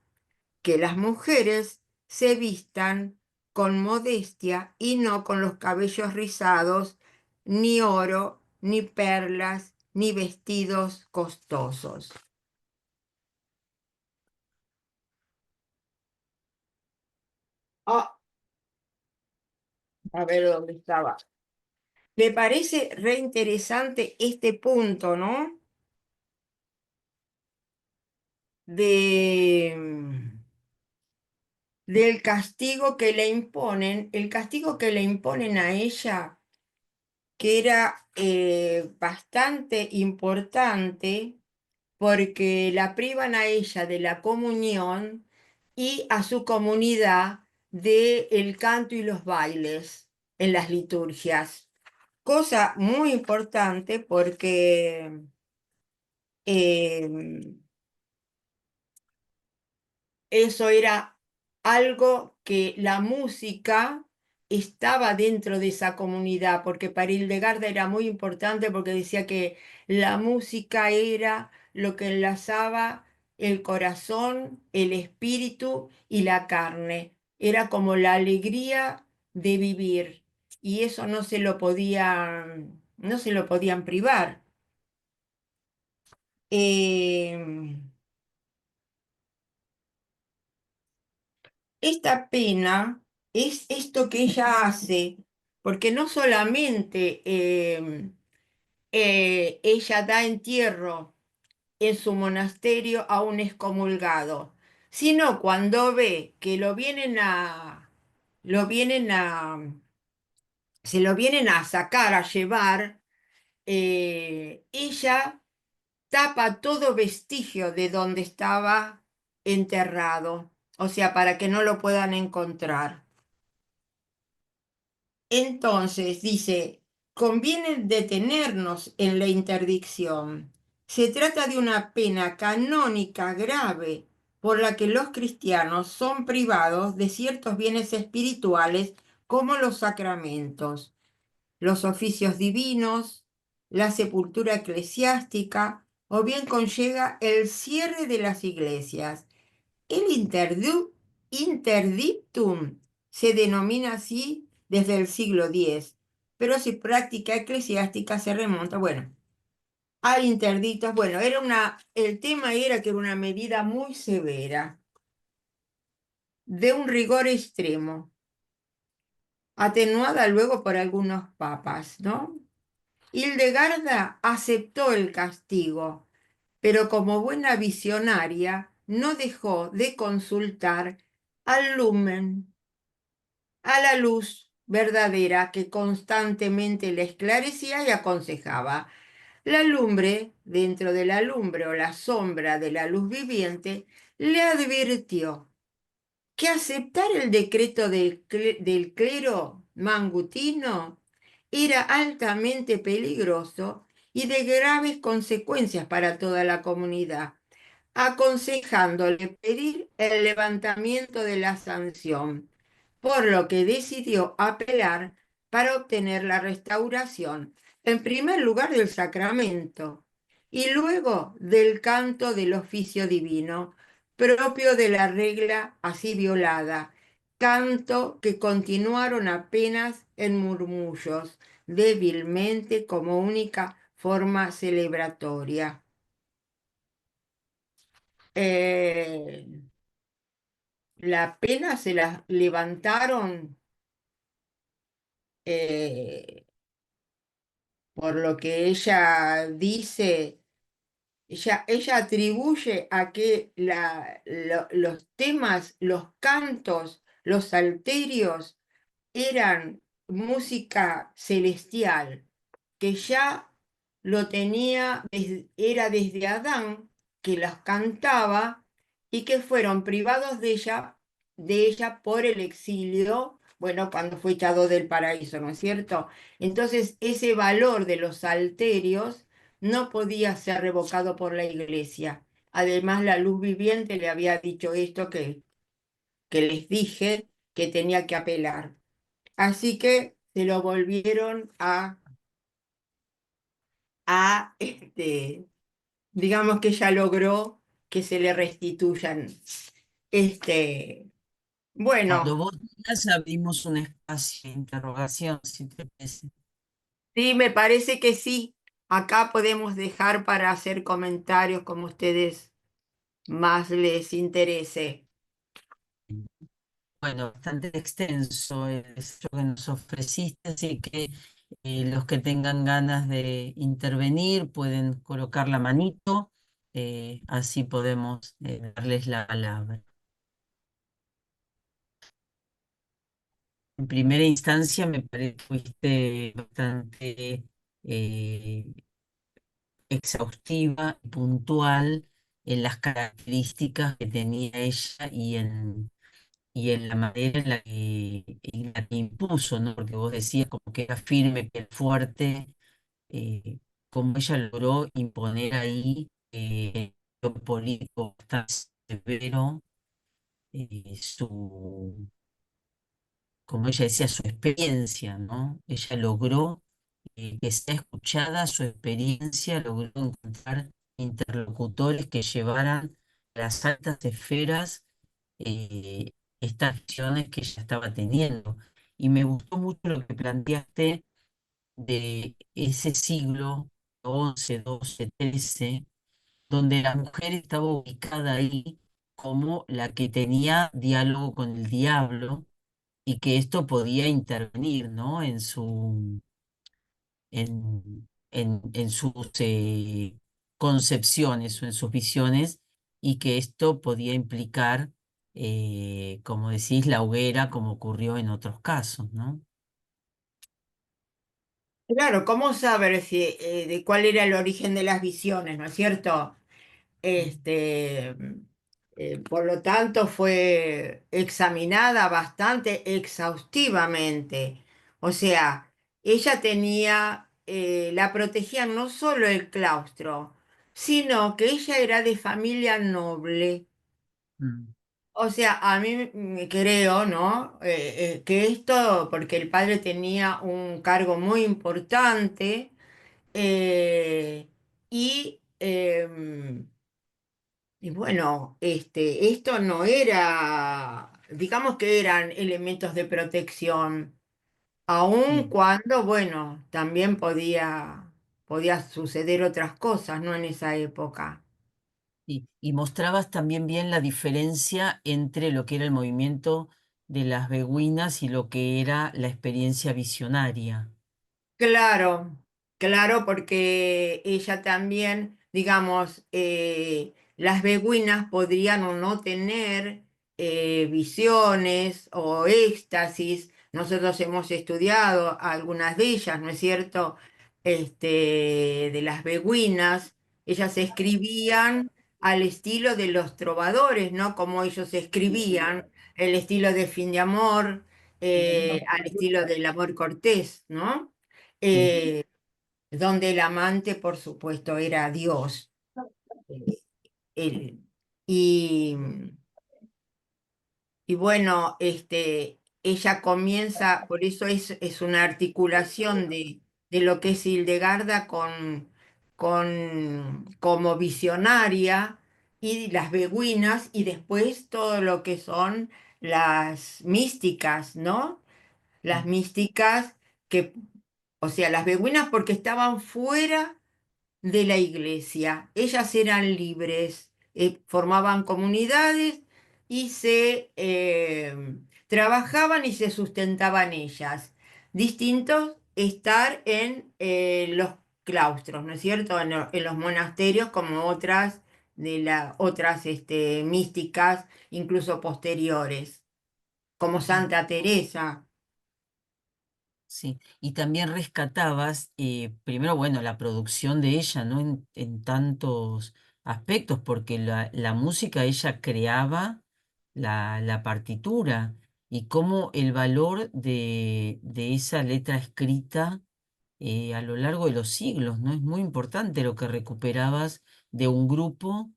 que las mujeres se vistan con modestia y no con los cabellos rizados, ni oro, ni perlas, ni vestidos costosos. Ah, a ver dónde estaba. Me parece reinteresante este punto, ¿no? De, del castigo que le imponen, el castigo que le imponen a ella, que era bastante importante porque la privan a ella de la comunión y a su comunidad del canto y los bailes en las liturgias. Cosa muy importante porque eh, eso era algo que la música estaba dentro de esa comunidad, porque para Hildegarda era muy importante porque decía que la música era lo que enlazaba el corazón, el espíritu y la carne. Era como la alegría de vivir y eso no se lo podían privar. Eh, Esta pena es esto que ella hace, porque no solamente ella da entierro en su monasterio a un excomulgado, sino cuando ve que lo vienen a, se lo vienen a sacar, a llevar, ella tapa todo vestigio de donde estaba enterrado, o sea, para que no lo puedan encontrar. Entonces, dice, conviene detenernos en la interdicción. Se trata de una pena canónica grave por la que los cristianos son privados de ciertos bienes espirituales como los sacramentos, los oficios divinos, la sepultura eclesiástica, o bien conlleva el cierre de las iglesias. El interdictum se denomina así desde el siglo X, pero su práctica eclesiástica se remonta, bueno, a interdictos. Bueno, el tema era que era una medida muy severa, de un rigor extremo. atenuada luego por algunos papas, ¿no? Hildegarda aceptó el castigo, pero como buena visionaria no dejó de consultar al lumen, a la luz verdadera que constantemente le esclarecía y aconsejaba. La lumbre, dentro de la lumbre o la sombra de la luz viviente, le advirtió que aceptar el decreto del clero mangutino era altamente peligroso y de graves consecuencias para toda la comunidad, aconsejándole pedir el levantamiento de la sanción, por lo que decidió apelar para obtener la restauración, en primer lugar del sacramento y luego del canto del oficio divino, propio de la regla así violada, canto que continuaron apenas en murmullos, débilmente como única forma celebratoria. Eh, la pena se la levantaron, eh, por lo que ella dice, ella atribuye a que los temas, los cantos, los salterios eran música celestial, que ya lo tenía, era desde Adán que las cantaba y que fueron privados de ella por el exilio, bueno, cuando fue echado del paraíso, ¿no es cierto? Entonces, ese valor de los salterios no podía ser revocado por la iglesia. Además, la luz viviente le había dicho esto que les dije que tenía que apelar. Así que se lo volvieron digamos que ella logró que se le restituyan. Este, Cuando bueno, vos quieras, abrimos un espacio de interrogación, si te parece. sí, me parece que sí. Acá podemos dejar para hacer comentarios como ustedes más les interese. Bueno, bastante extenso es lo que nos ofreciste, así que los que tengan ganas de intervenir pueden colocar la manito, así podemos darles la palabra. En primera instancia me parece que fuiste bastante eh, exhaustiva y puntual en las características que tenía ella y en la manera en la que impuso, ¿no? Porque vos decías como que era firme, que era fuerte, eh, como ella logró imponer ahí un político bastante severo, como ella decía, su experiencia, ¿no? Ella logró que sea escuchada su experiencia, logró encontrar interlocutores que llevaran a las altas esferas eh, estas acciones que ella estaba teniendo. Y me gustó mucho lo que planteaste de ese siglo XI, XII, XIII, donde la mujer estaba ubicada ahí como la que tenía diálogo con el diablo y que esto podía intervenir, ¿no? En sus concepciones o en sus visiones, y que esto podía implicar, como decís, la hoguera, como ocurrió en otros casos, ¿no? Claro, ¿cómo saber de cuál era el origen de las visiones, ¿no es cierto? Este, por lo tanto, fue examinada bastante exhaustivamente. O sea, ella tenía, la protegía no solo el claustro, sino que ella era de familia noble. Mm. O sea, a mí creo, ¿no? Que esto, porque el padre tenía un cargo muy importante, eh, y, y bueno, esto no era, digamos que eran elementos de protección, aun Sí, cuando, bueno, también podía suceder otras cosas, ¿no? En esa época. y mostrabas también bien la diferencia entre lo que era el movimiento de las beguinas y lo que era la experiencia visionaria. Claro, claro, porque ella también, digamos, las beguinas podrían o no tener visiones o éxtasis. Nosotros hemos estudiado algunas de ellas, ¿no es cierto? De las beguinas, ellas escribían al estilo de los trovadores, ¿no? Como ellos escribían, el estilo de Fin de Amor, al estilo del amor cortés, ¿no? Sí. eh, donde el amante, por supuesto, era Dios. eh, él. Y, y bueno, ella comienza, por eso es una articulación de lo que es Hildegarda como visionaria y las beguinas y después todo lo que son las místicas, ¿no? Las místicas que, o sea, las beguinas porque estaban fuera de la iglesia. Ellas eran libres, formaban comunidades y se trabajaban y se sustentaban ellas. Distintos estar en los claustros, ¿no es cierto? En los monasterios como otras de las otras místicas, incluso posteriores, como Santa Teresa. Sí, y también rescatabas, primero, bueno, la producción de ella, ¿no? En tantos aspectos, porque la música ella creaba la partitura y cómo el valor de esa letra escrita a lo largo de los siglos, ¿no? Es muy importante lo que recuperabas de un grupo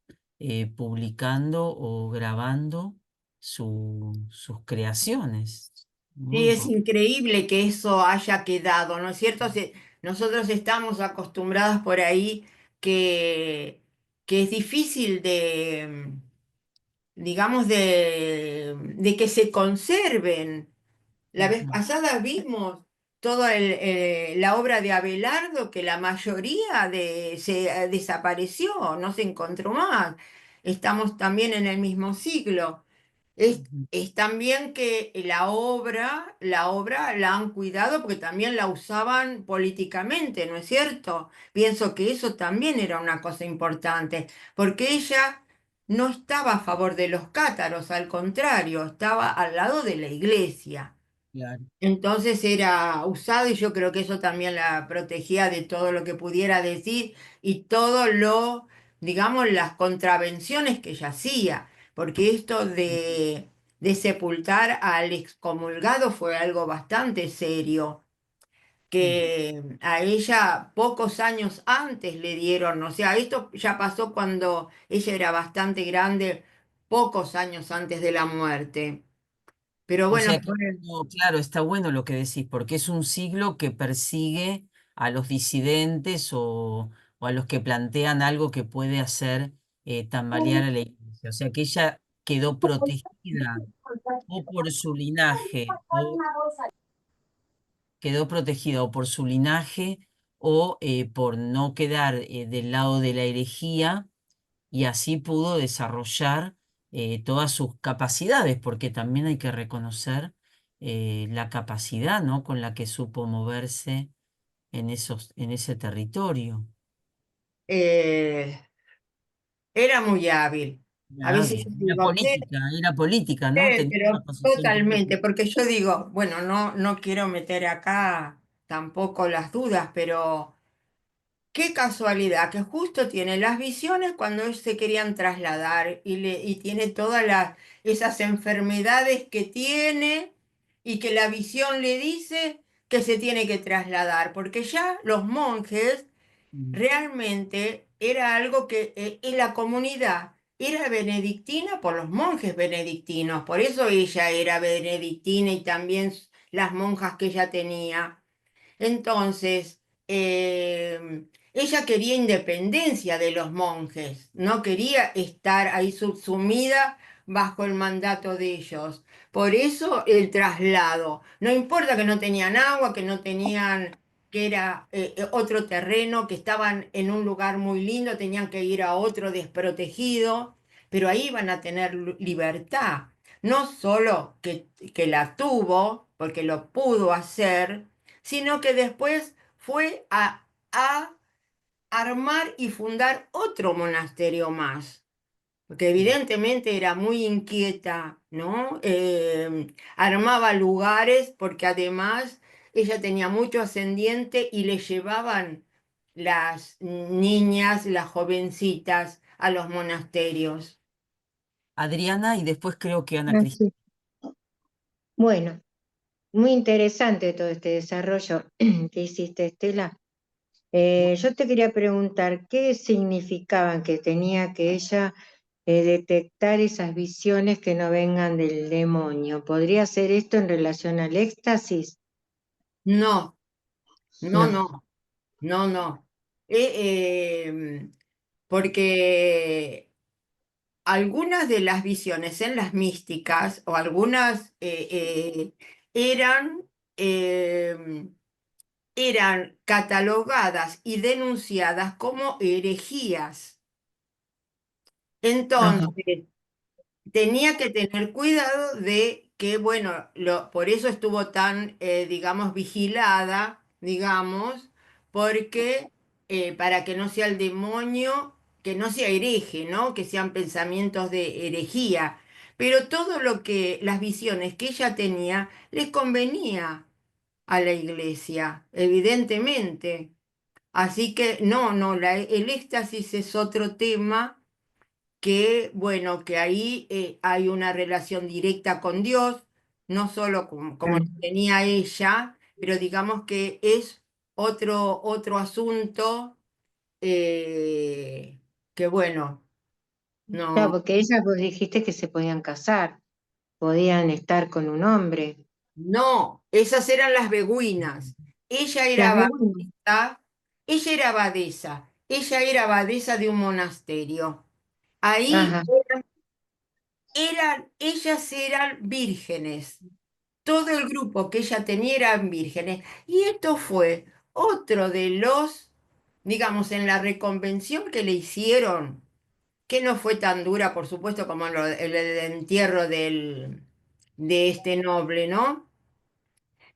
publicando o grabando sus creaciones. Muy Sí, es importante. increíble que eso haya quedado, ¿no es cierto? Nosotros estamos acostumbrados por ahí que es difícil digamos, de que se conserven. La vez pasada vimos toda la obra de Abelardo, que la mayoría se desapareció, no se encontró más. Estamos también en el mismo siglo. Ujú. Es también que la obra la han cuidado porque también la usaban políticamente, ¿no es cierto? Pienso que eso también era una cosa importante, porque ella no estaba a favor de los cátaros, al contrario, estaba al lado de la iglesia. Claro. Entonces era usado y yo creo que eso también la protegía de todo lo que pudiera decir y todo digamos, las contravenciones que ella hacía, porque esto de sepultar al excomulgado fue algo bastante serio, Mm. que a ella pocos años antes le dieron, o sea, esto ya pasó cuando ella era bastante grande, pocos años antes de la muerte. Pero O bueno, sea que, no, claro, está bueno lo que decís, porque es un siglo que persigue a los disidentes o a los que plantean algo que puede hacer tambalear a la iglesia. O sea que ella quedó protegida o por su linaje, o quedó protegida o por su linaje, o por no quedar del lado de la herejía y así pudo desarrollar todas sus capacidades, porque también hay que reconocer la capacidad, ¿no? Con la que supo moverse en ese territorio. eh, era muy hábil. A veces yo digo, ¿qué? Era política, ¿no? Tenía una Pero posición política. totalmente, porque yo digo, bueno, no quiero meter acá tampoco las dudas, pero qué casualidad que justo tiene las visiones cuando ellos se querían trasladar y tiene todas esas enfermedades que tiene y que la visión le dice que se tiene que trasladar, porque ya los monjes Mm. realmente era algo que en la comunidad era benedictina por los monjes benedictinos, por eso ella era benedictina y también las monjas que ella tenía. Entonces, ella quería independencia de los monjes, no quería estar ahí subsumida bajo el mandato de ellos. Por eso el traslado. No importa que no tenían agua, que no tenían, que era otro terreno, que estaban en un lugar muy lindo, tenían que ir a otro desprotegido, pero ahí iban a tener libertad. no solo que la tuvo, porque lo pudo hacer, sino que después fue a armar y fundar otro monasterio más, porque evidentemente era muy inquieta, ¿no? Armaba lugares porque además ella tenía mucho ascendiente y le llevaban las niñas, las jovencitas a los monasterios. Adriana y después creo que Ana Cristina. Así. Bueno, muy interesante todo este desarrollo que hiciste, Estela. Yo te quería preguntar, ¿qué significaban que tenía que ella detectar esas visiones que no vengan del demonio? ¿Podría ser esto en relación al éxtasis? No, no, No. no, no, no. Porque algunas de las visiones en las místicas o algunas eran, eh, eran catalogadas y denunciadas como herejías. Ajá. Entonces, tenía que tener cuidado de que, bueno, por eso estuvo tan, digamos, vigilada, digamos, porque para que no sea el demonio, que no sea hereje, ¿no? Que sean pensamientos de herejía. Pero todo lo que, las visiones que ella tenía, les convenía a la iglesia, evidentemente. Así que no, no, el éxtasis es otro tema que, bueno, que ahí hay una relación directa con Dios, no solo como lo tenía ella, pero digamos que es otro asunto que, bueno, Claro, no, porque ellas vos dijiste que se podían casar, podían estar con un hombre. no, esas eran las beguinas. Ella era Las beguinas. abadesa, ella era abadesa, ella era abadesa de un monasterio. Ahí Ajá. ellas eran vírgenes. Todo el grupo que ella tenía eran vírgenes. Y esto fue otro de los, digamos, en la reconvención que le hicieron, que no fue tan dura, por supuesto, como el entierro de este noble, ¿no?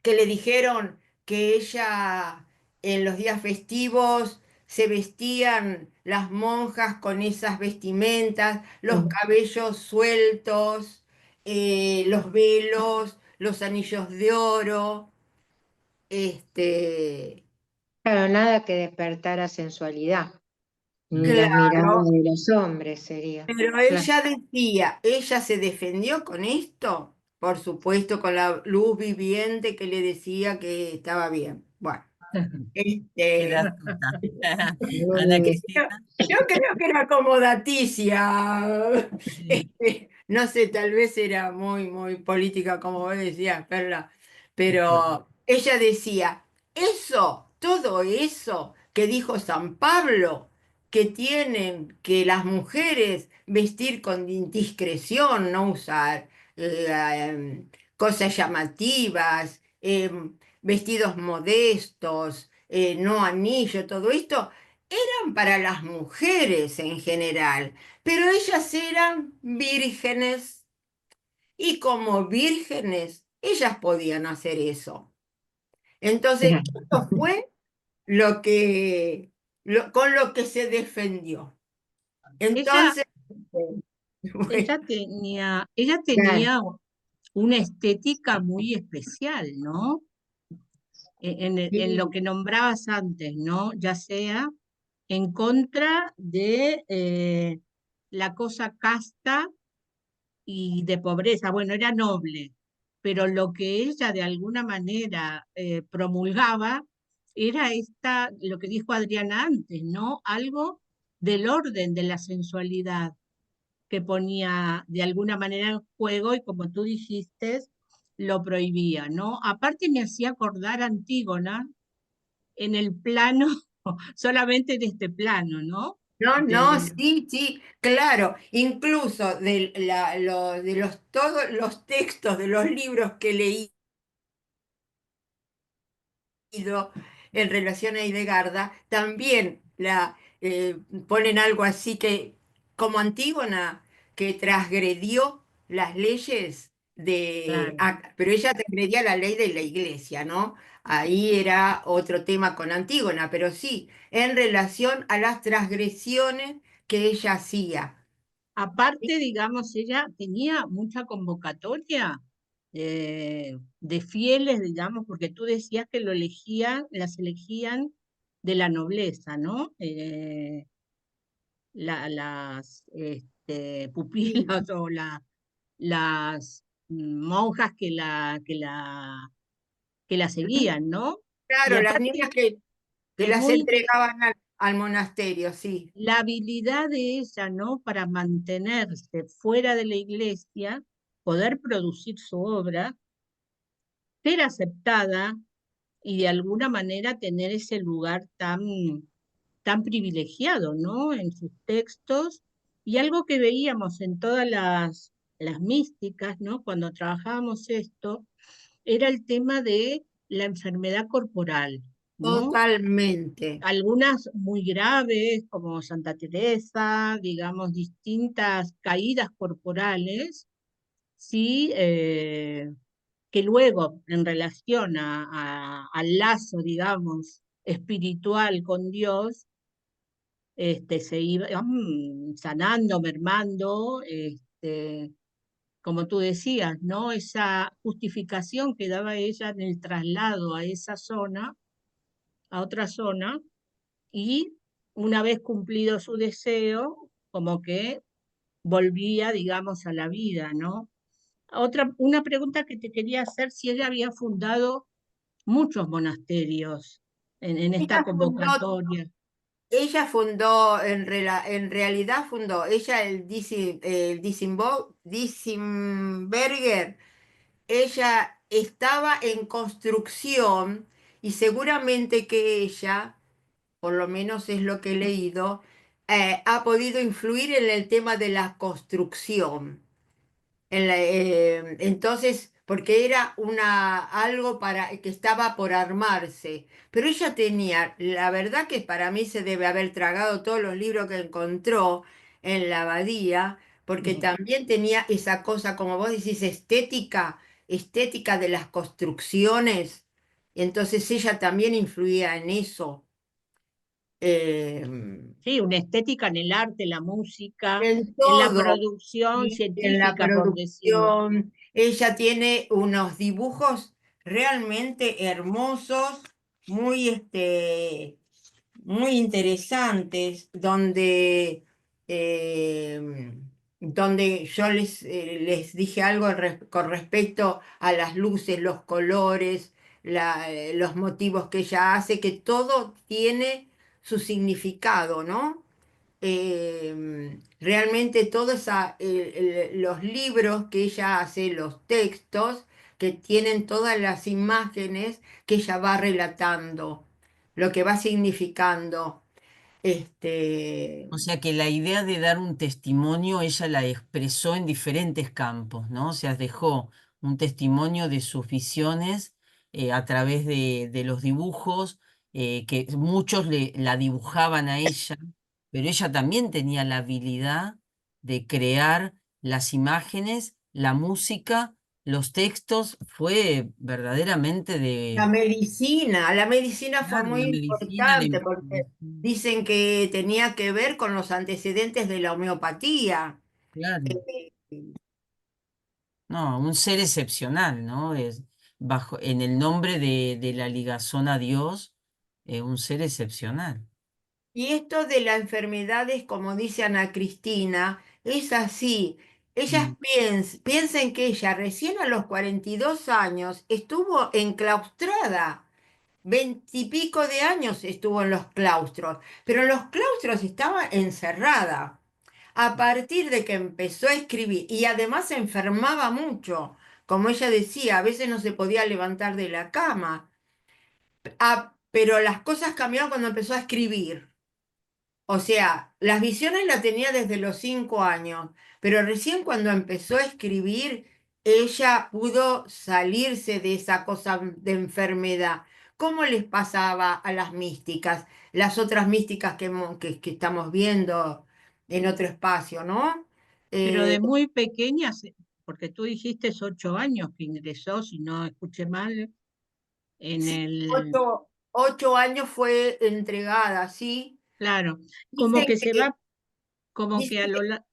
Que le dijeron que ella en los días festivos se vestían las monjas con esas vestimentas, los cabellos sueltos, los velos, los anillos de oro, este, Claro, nada que despertara sensualidad, ni las miradas claro, de los hombres sería. pero Claro. ella decía, ella se defendió con esto, por supuesto, con la luz viviente que le decía que estaba bien. Bueno, Era este, astuta. Ana Muy Yo, Cristina. yo creo que era como Daticia. Sí, No sé, tal vez era muy, muy política, como vos decías, Perla. bueno, Pero ella decía, eso, todo eso que dijo San Pablo, que tienen que las mujeres vestir con discreción, no usar cosas llamativas, vestidos modestos, no anillo, todo esto para las mujeres en general, pero ellas eran vírgenes y como vírgenes ellas podían hacer eso. Entonces, bien. esto fue lo que, con lo que se defendió. Ella, Entonces, bueno, ella Claro. tenía una estética muy especial, ¿no? En lo sí, que nombrabas antes, ¿no? Ya sea en contra de la cosa casta y de pobreza. Bueno, era noble, pero lo que ella de alguna manera promulgaba era lo que dijo Adriana antes, ¿no? Algo del orden de la sensualidad que ponía de alguna manera en juego y como tú dijiste, lo prohibía, ¿no? Aparte me hacía acordar a Antígona en el plano, solamente en este plano, ¿no? no, no, De, sí, sí, claro, incluso de todos los textos de los libros que leí en relación a Hildegarda, también ponen algo así que, como Antígona, que transgredió las leyes Claro. pero ella transgredía la ley de la iglesia, ¿no? Ahí era otro tema con Antígona, pero sí, en relación a las transgresiones que ella hacía. Aparte, digamos, ella tenía mucha convocatoria de fieles, digamos, porque tú decías que lo elegían, las elegían de la nobleza, ¿no? Las Sí, pupilas o las monjas que la seguían, ¿no? Y claro, las aparte niñas que es las muy interesante entregaban al monasterio, sí. la habilidad de ella, ¿no? Para mantenerse fuera de la iglesia, poder producir su obra, ser aceptada y de alguna manera tener ese lugar tan privilegiado, ¿no? En sus textos. Y algo que veíamos en todas las místicas, ¿no? Cuando trabajábamos esto, era el tema de la enfermedad corporal, ¿no? Totalmente. Algunas muy graves, como Santa Teresa, digamos, distintas caídas corporales, sí, que luego, en relación al lazo, digamos, espiritual con Dios, se iba sanando, mermando, como tú decías, ¿no? Esa justificación que daba ella en el traslado a esa zona, a otra zona, y una vez cumplido su deseo, como que volvía, digamos, a la vida, ¿no? Una pregunta que te quería hacer, si ella había fundado muchos monasterios en esta Ella fundó convocatoria. Ella fundó, en realidad fundó, ella Dizenberger, ella estaba en construcción y seguramente que ella, por lo menos es lo que he leído, ha podido influir en el tema de la construcción. Entonces, porque era algo que estaba por armarse, pero ella tenía, la verdad que para mí se debe haber tragado todos los libros que encontró en la abadía, porque también tenía esa cosa, como vos decís, estética de las construcciones, entonces ella también influía en eso. Eh, Sí, una estética en el arte, la música, en en la todo. producción Y en la científica, por decirlo. producción. Ella tiene unos dibujos realmente hermosos, muy, muy interesantes, eh, donde yo les dije algo con respecto a las luces, los colores, los motivos que ella hace, que todo tiene su significado, ¿no? Realmente todos los libros que ella hace, los textos, que tienen todas las imágenes que ella va relatando, lo que va significando. Este, O sea que la idea de dar un testimonio ella la expresó en diferentes campos, ¿no? O sea, dejó un testimonio de sus visiones a través de los dibujos, que muchos la dibujaban a ella, pero ella también tenía la habilidad de crear las imágenes, la música, los textos, fue verdaderamente de, la medicina fue claro, muy la medicina, importante porque dicen que tenía que ver con los antecedentes de la homeopatía. claro. Eh, No, un ser excepcional, ¿no? En el nombre de la ligazón a Dios, un ser excepcional. Y esto de las enfermedades, como dice Ana Cristina, es así. Ellas Mm. piensen que ella recién a los 42 años estuvo enclaustrada. 20 y pico de años estuvo en los claustros, pero en los claustros estaba encerrada. A partir de que empezó a escribir y además se enfermaba mucho, como ella decía, a veces no se podía levantar de la cama. Pero las cosas cambiaron cuando empezó a escribir. O sea, las visiones las tenía desde los 5 años, pero recién cuando empezó a escribir, ella pudo salirse de esa cosa de enfermedad. ¿Cómo les pasaba a las místicas, las otras místicas que estamos viendo en otro espacio, ¿no? Pero Eh, de muy pequeñas porque tú dijiste es 8 años que ingresó, si no escuché mal, en Sí, el, 8 años fue entregada, ¿sí? claro, como Dicen que se que, va, como que dicen a lo que largo,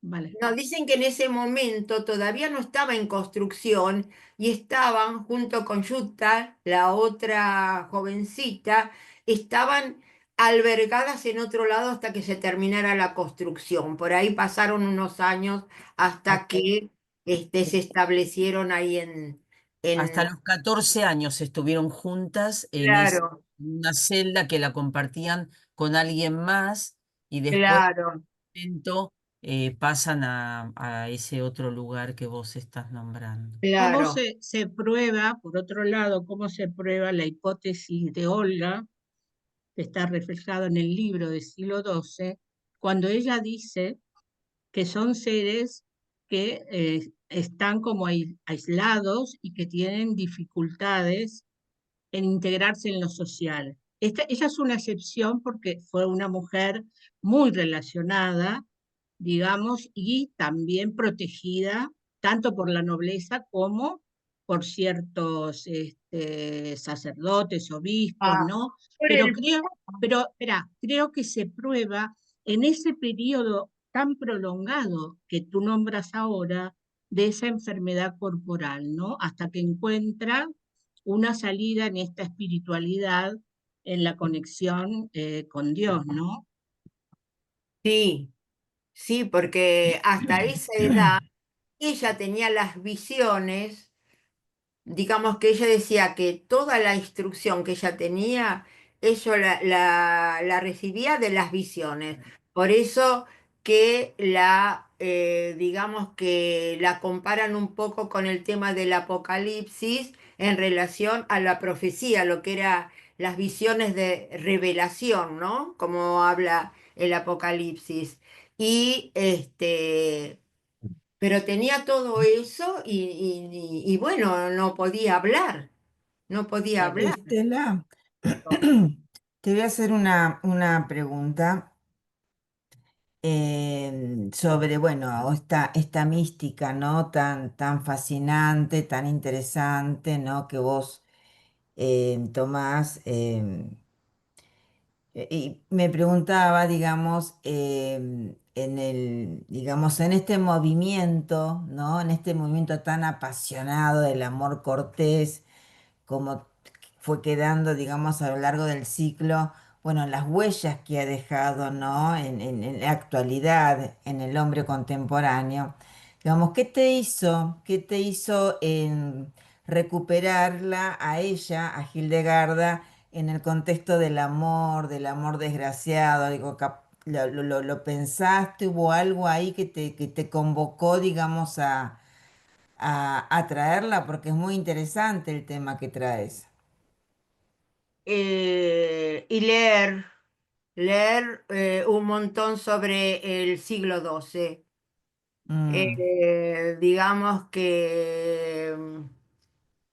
vale. No, dicen que en ese momento todavía no estaba en construcción y estaban junto con Yuta, la otra jovencita, estaban albergadas en otro lado hasta que se terminara la construcción. Por ahí pasaron unos años hasta que se establecieron ahí Hasta en... los 14 años estuvieron juntas en Claro, una celda que la compartían con alguien más y después claro, de un momento, pasan a ese otro lugar que vos estás nombrando. ¿Cómo claro. se prueba, por otro lado, cómo se prueba la hipótesis de Olga, que está reflejada en el libro del siglo XII, cuando ella dice que son seres que están como aislados y que tienen dificultades en integrarse en lo social? Ella es una excepción porque fue una mujer muy relacionada, digamos, y también protegida tanto por la nobleza como por ciertos sacerdotes, obispos, Ah, ¿no? por Pero el... creo, pero, espera, creo que se prueba en ese periodo tan prolongado que tú nombras ahora de esa enfermedad corporal, ¿no? Hasta que encuentra una salida en esta espiritualidad, en la conexión con Dios, ¿no? Sí, sí, porque hasta esa edad ella tenía las visiones. Digamos que ella decía que toda la instrucción que ella tenía, eso la recibía de las visiones. Por eso que digamos que la comparan un poco con el tema del Apocalipsis en relación a la profecía, lo que era las visiones de revelación, ¿no? Como habla el Apocalipsis. Y pero tenía todo eso y bueno, no podía hablar, no podía hablar. Estela, te voy a hacer una pregunta sobre, bueno, esta mística, ¿no? Tan fascinante, tan interesante, ¿no? Que vos tomás. Y me preguntaba, digamos, digamos, en este movimiento, ¿no? En este movimiento tan apasionado del amor cortés, como fue quedando, digamos, a lo largo del ciclo, bueno, las huellas que ha dejado, ¿no? En la actualidad, en el hombre contemporáneo. Digamos, qué te hizo en recuperarla a ella, a Hildegarda, en el contexto del amor desgraciado? Digo, lo pensaste? ¿Hubo algo ahí que te convocó, digamos, a traerla? Porque es muy interesante el tema que traes. Y leer un montón sobre el siglo XII. Mm. Digamos que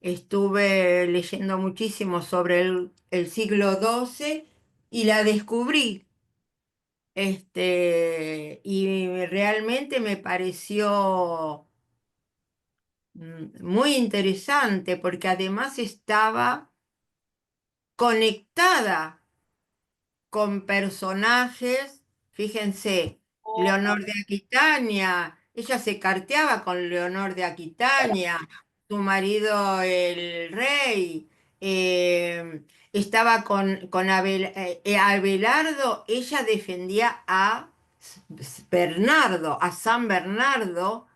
estuve leyendo muchísimo sobre el siglo XII y la descubrí. Y realmente me pareció muy interesante porque además estaba conectada con personajes, fíjense, Leonor de Aquitania, ella se carteaba con Leonor de Aquitania, su marido el rey, estaba con Abelardo, ella defendía a Bernardo, a San Bernardo,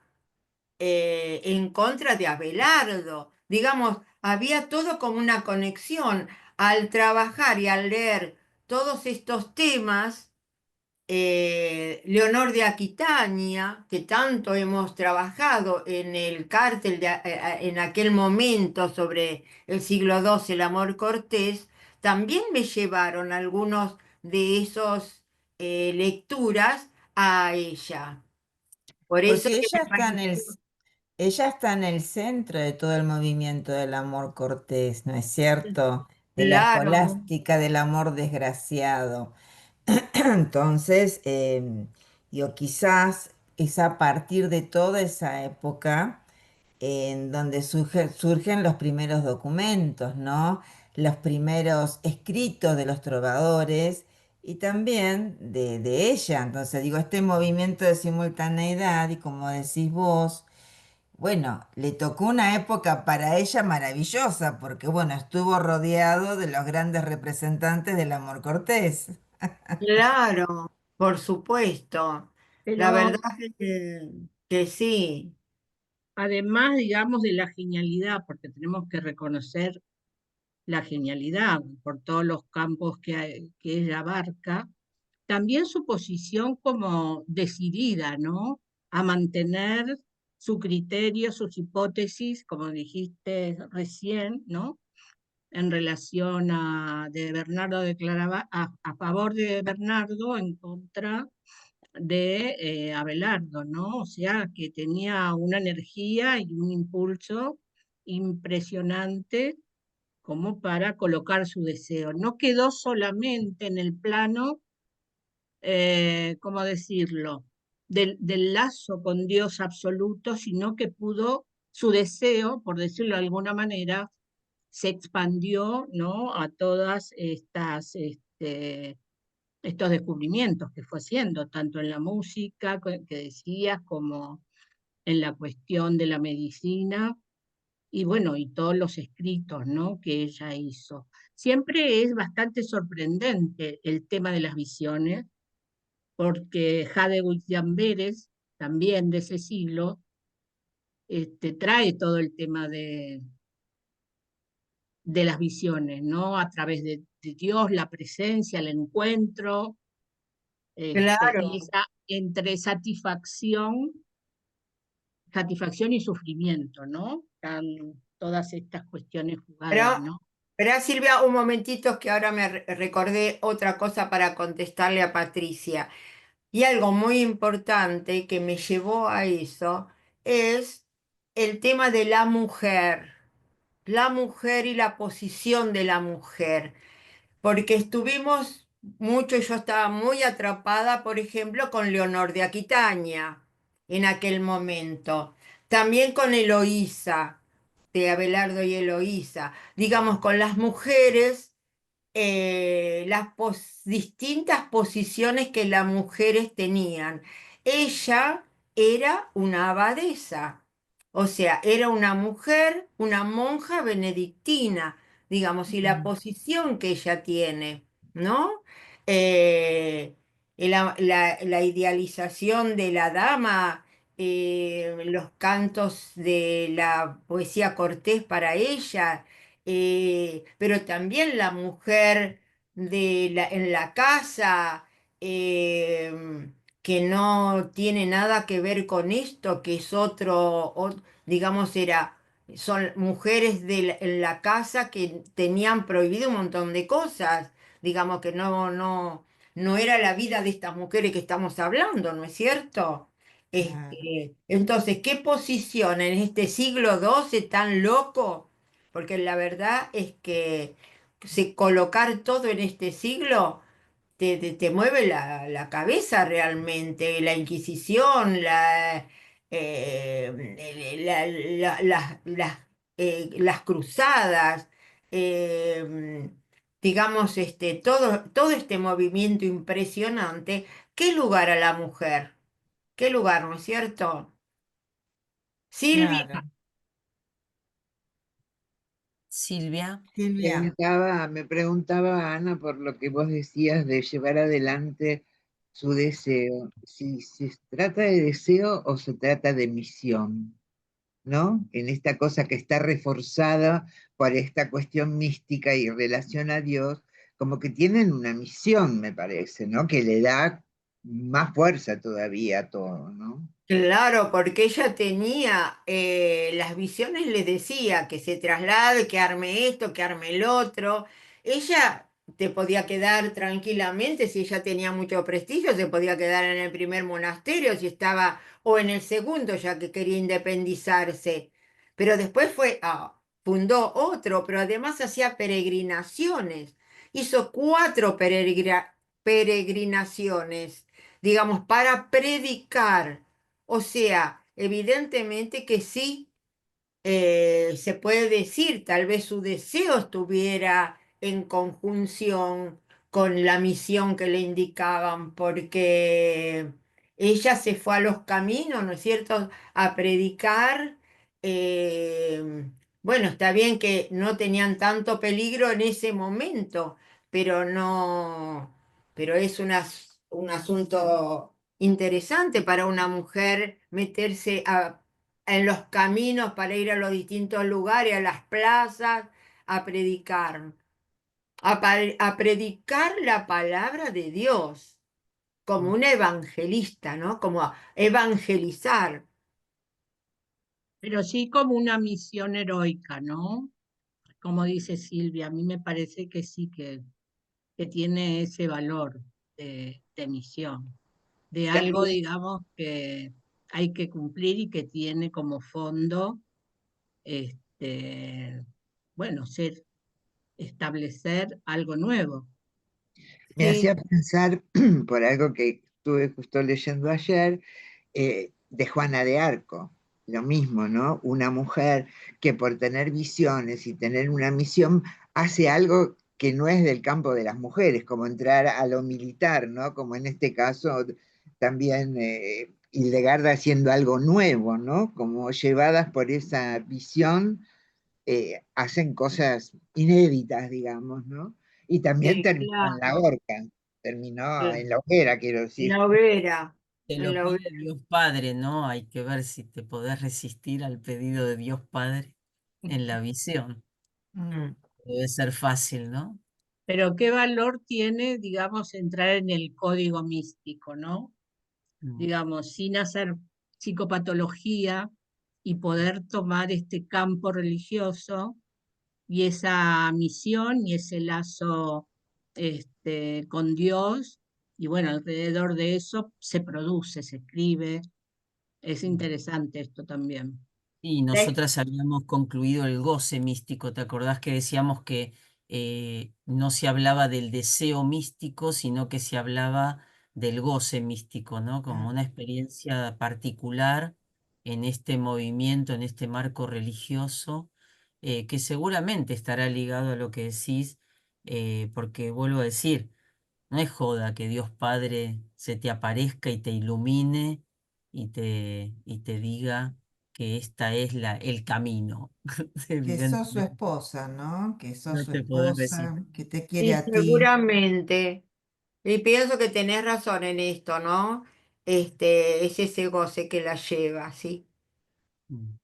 en contra de Abelardo. Digamos, había todo como una conexión. Al trabajar y al leer todos estos temas, Leonor de Aquitania, que tanto hemos trabajado en el cártel en aquel momento sobre el siglo XII, el amor cortés, también me llevaron algunos de esos lecturas a ella. Por eso Porque que me pareció, ella está en el centro de todo el movimiento del amor cortés, ¿no es cierto? De la claro. escolástica del amor desgraciado. Entonces, yo quizás es a partir de toda esa época en donde surgen los primeros documentos, ¿no? Los primeros escritos de los trovadores y también de ella. Entonces, digo, este movimiento de simultaneidad, y como decís vos, bueno, le tocó una época para ella maravillosa, porque bueno, estuvo rodeado de los grandes representantes del amor cortés. Claro, por supuesto. La Pero verdad que sí. además, digamos, de la genialidad, porque tenemos que reconocer la genialidad por todos los campos que ella abarca, también su posición como decidida, ¿no? A mantener su criterio, sus hipótesis, como dijiste recién, ¿no? En relación de Bernardo declaraba a favor de Bernardo, en contra de Abelardo, ¿no? O sea, que tenía una energía y un impulso impresionante como para colocar su deseo. No quedó solamente en el plano, ¿cómo decirlo?, del lazo con Dios absoluto, sino que pudo, su deseo, por decirlo de alguna manera, se expandió, ¿no?, a todas estos descubrimientos que fue haciendo, tanto en la música que decías, como en la cuestión de la medicina, y bueno, y todos los escritos, ¿no?, que ella hizo. Siempre es bastante sorprendente el tema de las visiones, porque Jade Amberes, también de ese siglo, trae todo el tema de las visiones, ¿no? A través de Dios, la presencia, el encuentro, y Claro. esa entre satisfacción y sufrimiento, ¿no? Están todas estas cuestiones jugadas, Pero, ¿no? pero Silvia, un momentito que ahora me recordé otra cosa para contestarle a Patricia. Y algo muy importante que me llevó a eso es el tema de la mujer y la posición de la mujer, porque estuvimos mucho, yo estaba muy atrapada, por ejemplo, con Leonor de Aquitania en aquel momento, también con Eloísa, de Abelardo y Eloísa, digamos, con las mujeres las distintas posiciones que las mujeres tenían. Ella era una abadesa, o sea, era una mujer, una monja benedictina, digamos, y la Mm. posición que ella tiene, ¿no? Eh, la idealización de la dama, los cantos de la poesía cortés para ella, pero también la mujer en la casa, que no tiene nada que ver con esto, que es digamos, son mujeres en la casa que tenían prohibido un montón de cosas, digamos que no era la vida de estas mujeres que estamos hablando, ¿no es cierto? Claro. Entonces, ¿qué posición en este siglo XII tan loco? Porque la verdad es que colocar todo en este siglo te mueve la cabeza realmente. La Inquisición, las cruzadas, eh, digamos, todo este movimiento impresionante. ¿Qué lugar a la mujer? ¿Qué lugar, no es cierto? Silvia. Claro. Silvia. Silvia. Me preguntaba Ana por lo que vos decías de llevar adelante su deseo, si se trata de deseo o se trata de misión, ¿no? En esta cosa que está reforzada por esta cuestión mística y relación a Dios, como que tienen una misión, me parece, ¿no? Que le da más fuerza todavía a todo, ¿no? Claro, porque ella tenía, las visiones le decía que se traslade, que arme esto, que arme el otro. Ella te podía quedar tranquilamente, si ella tenía mucho prestigio, se podía quedar en el primer monasterio, si estaba, o en el segundo, ya que quería independizarse. Pero después fundó otro, pero además hacía peregrinaciones. Hizo 4 peregrinaciones, digamos, para predicar. O sea, evidentemente que sí, se puede decir, tal vez su deseo estuviera en conjunción con la misión que le indicaban, porque ella se fue a los caminos, ¿no es cierto?, a predicar. Bueno, está bien que no tenían tanto peligro en ese momento, pero no, pero es un asunto interesante para una mujer meterse en los caminos para ir a los distintos lugares, a las plazas, a predicar, a predicar la palabra de Dios, como una evangelista, ¿no? Como a evangelizar. Pero sí como una misión heroica, ¿no? Como dice Silvia, a mí me parece que sí, que tiene ese valor de misión, de algo, También, digamos, que hay que cumplir y que tiene como fondo, este, bueno, establecer algo nuevo. Me sí, hacía pensar, por algo que estuve justo leyendo ayer, de Juana de Arco, lo mismo, ¿no? Una mujer que por tener visiones y tener una misión hace algo que no es del campo de las mujeres, como entrar a lo militar, ¿no? Como en este caso también Hildegarda haciendo algo nuevo, ¿no? Como llevadas por esa visión, hacen cosas inéditas, digamos, ¿no? Y también sí, terminó en la claro, horca, terminó claro. en la hoguera, quiero En decir. la hoguera, Te en lo la pide hoguera. Dios Padre, ¿no? Hay que ver si te podés resistir al pedido de Dios Padre en la visión. Mm. Debe ser fácil, ¿no? Pero qué valor tiene, digamos, entrar en el código místico, ¿no? Mm. Digamos, sin hacer psicopatología y poder tomar este campo religioso y esa misión y ese lazo con Dios, y bueno, alrededor de eso se produce, se escribe. Es interesante esto también. Y La- nosotras habíamos concluido el goce místico. ¿Te acordás que decíamos que no se hablaba del deseo místico, sino que se hablaba del goce místico, ¿no? Como Ah, una experiencia particular en este movimiento, en este marco religioso, que seguramente estará ligado a lo que decís, porque vuelvo a decir, no es joda que Dios Padre se te aparezca y te ilumine y te diga que esta es el camino. que sos su Evidentemente, esposa, ¿no? Que sos no su te podés esposa, resistir. que te quiere Y a ti. seguramente, y pienso que tenés razón en esto, ¿no? Es ese goce que la lleva, ¿sí? Mm.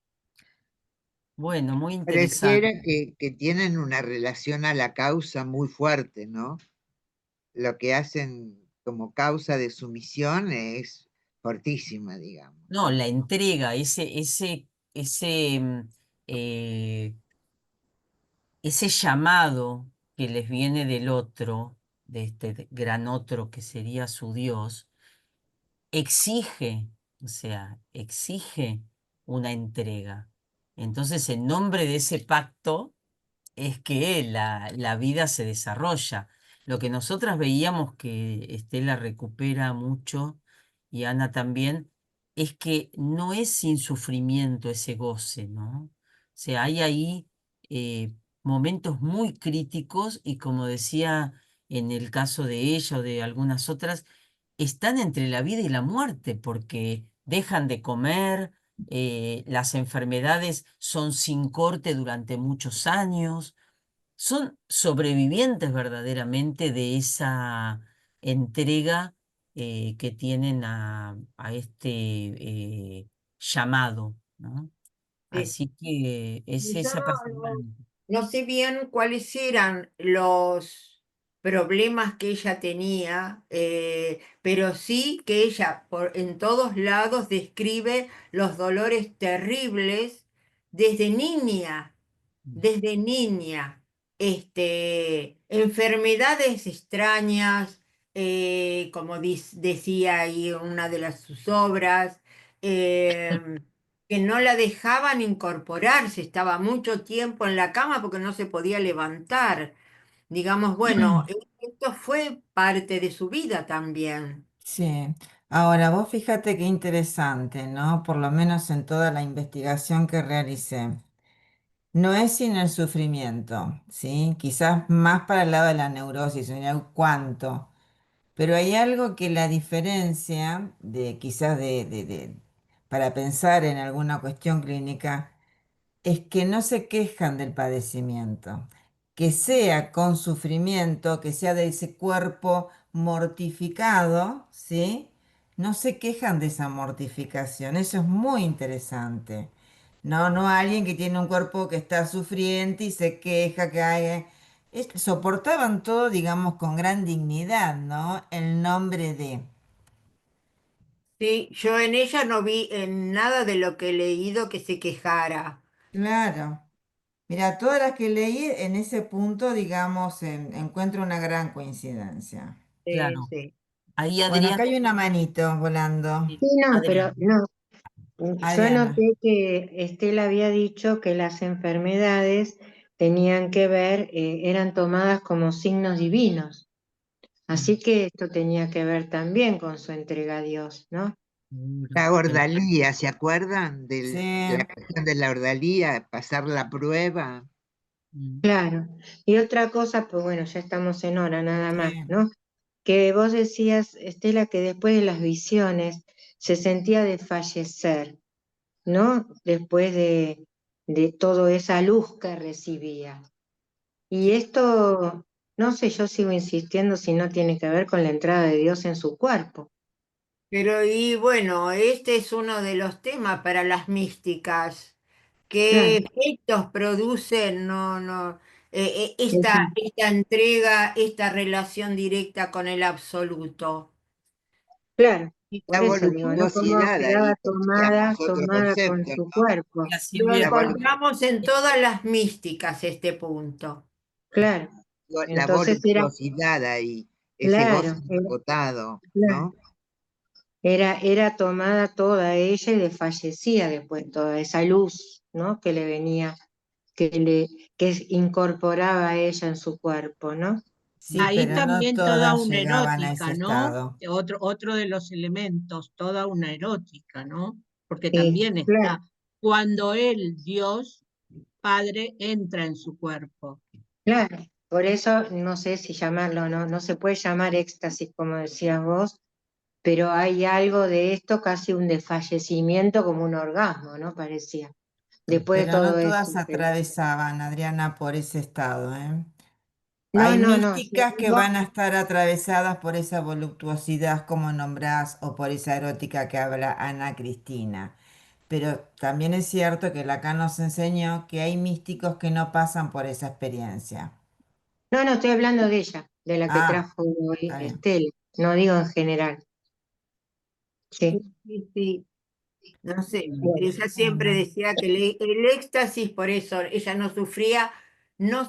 Bueno, muy interesante. Pareciera que tienen una relación a la causa muy fuerte, ¿no? Lo que hacen como causa de su misión es fortísima, digamos, No, ¿no? la entrega, eh, ese llamado que les viene del otro, de este gran otro que sería su Dios, exige, o sea, exige una entrega. Entonces, en nombre de ese pacto es que la vida se desarrolla. Lo que nosotras veíamos que Estela recupera mucho y Ana también, es que no es sin sufrimiento ese goce, ¿no? O sea, hay ahí momentos muy críticos y como decía en el caso de ella o de algunas otras, están entre la vida y la muerte porque dejan de comer, las enfermedades son sin corte durante muchos años, son sobrevivientes verdaderamente de esa entrega que tienen a este llamado, ¿no? Sí. Así que Y yo es apasionante. no sé bien cuáles eran los problemas que ella tenía, pero sí que ella en todos lados describe los dolores terribles desde niña, desde niña, enfermedades extrañas, como decía ahí en una de sus obras, que no la dejaban incorporarse, estaba mucho tiempo en la cama porque no se podía levantar. Digamos, bueno, esto fue parte de su vida también. Sí, Ahora, vos fíjate qué interesante, ¿no? Por lo menos en toda la investigación que realicé. No es sin el sufrimiento, ¿sí? Quizás más para el lado de la neurosis, el cuánto. Pero hay algo que la diferencia de quizás para pensar en alguna cuestión clínica es que no se quejan del padecimiento, que sea con sufrimiento, que sea de ese cuerpo mortificado, ¿sí? No se quejan de esa mortificación, eso es muy interesante. No, no alguien que tiene un cuerpo que está sufriente y se queja que hay... soportaban todo, digamos, con gran dignidad, ¿no? El nombre de... Sí, yo en ella no vi en nada de lo que he leído que se quejara. Claro. Mira, todas las que leí en ese punto, digamos, encuentro una gran coincidencia. Claro. Sí. Ahí Bueno, Adrián, acá hay una manito volando. Sí, no, pero Adrián. no. Yo Adriana. noté que Estela había dicho que las enfermedades tenían que ver, eran tomadas como signos divinos. Así que esto tenía que ver también con su entrega a Dios, ¿no? Seguro. La ordalía, ¿se acuerdan Sí, de la cuestión de la ordalía? Pasar la prueba. Mm. Claro. Y otra cosa, pues bueno, ya estamos en hora nada más, sí. ¿no? Que vos decías, Estela, que después de las visiones se sentía de fallecer, ¿no? Después de toda esa luz que recibía. Y esto, no sé, yo sigo insistiendo si no tiene que ver con la entrada de Dios en su cuerpo. Pero y bueno, este es uno de los temas para las místicas. ¿Qué Claro, efectos producen exacto, esta entrega, esta relación directa con el absoluto? claro. Y La Por eso digo, ¿no? Cómo voluptuosidad quedaba ahí, digamos, otro tomada con concepto, su ¿no? cuerpo. Hola, lo Silvia. La, volu- encontramos en todas las místicas este punto. Claro. la Entonces era, voluptuosidad ahí, ese claro, goce desbocado, claro. ¿no? Era tomada toda ella y desfallecía después toda esa luz, ¿no? Que le venía, que incorporaba a ella en su cuerpo, ¿no? Sí, Ahí pero no también toda todas una llegaban a ese erótica, ¿no? estado. Otro de los elementos, toda una erótica, ¿no? Porque Sí, también claro, está cuando él, Dios Padre, entra en su cuerpo. claro. Por eso no sé si llamarlo, no, no se puede llamar éxtasis, como decías vos, pero hay algo de esto, casi un desfallecimiento como un orgasmo, ¿no? Parecía. Después de Pero no todo eso. todas atravesaban, Adriana, por ese estado, ¿eh? No, Hay no, no. Yo místicas que digo, van a estar atravesadas por esa voluptuosidad, como nombrás, o por esa erótica que habla Ana Cristina. Pero también es cierto que Lacan nos enseñó que hay místicos que no pasan por esa experiencia. no, no, estoy hablando de ella, de la que Ah, trajo hoy está bien. Estela, no digo en general. Sí, Sí, sí, sí. No sé, bueno. ella siempre Bueno. decía que el éxtasis, por eso ella no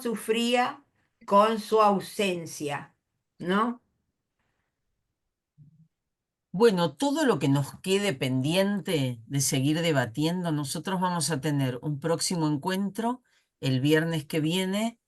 sufría con su ausencia, ¿no? Bueno, todo lo que nos quede pendiente de seguir debatiendo, nosotros vamos a tener un próximo encuentro el viernes que viene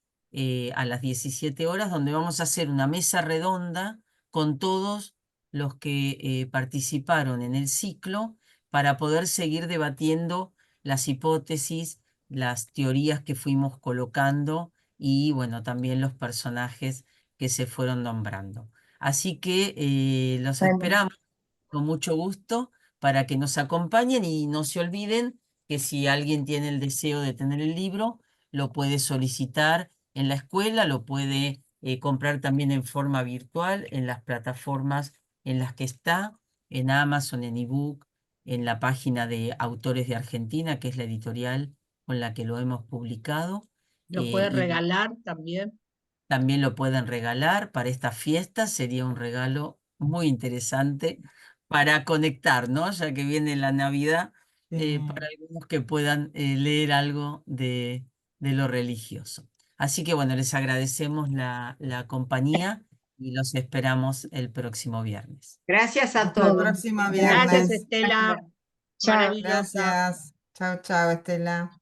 a las 17 horas, donde vamos a hacer una mesa redonda con todos los que participaron en el ciclo para poder seguir debatiendo las hipótesis, las teorías que fuimos colocando y, bueno, también los personajes que se fueron nombrando. Así que los Bueno, esperamos con mucho gusto para que nos acompañen y no se olviden que si alguien tiene el deseo de tener el libro, lo puede solicitar en la escuela, lo puede comprar también en forma virtual en las plataformas en las que está, en Amazon, en ebook, en la página de Autores de Argentina, que es la editorial con la que lo hemos publicado. Lo puede Y regalar también. también lo pueden regalar para esta fiesta, sería un regalo muy interesante para conectar, ¿no? Ya que viene la Navidad, Sí. para algunos que puedan leer algo de lo religioso. Así que bueno, les agradecemos la compañía y los esperamos el próximo viernes. Gracias a Hasta el todos. próximo Gracias, viernes. Estela. chao. Maravillosa. Gracias. Chao, chao, Estela.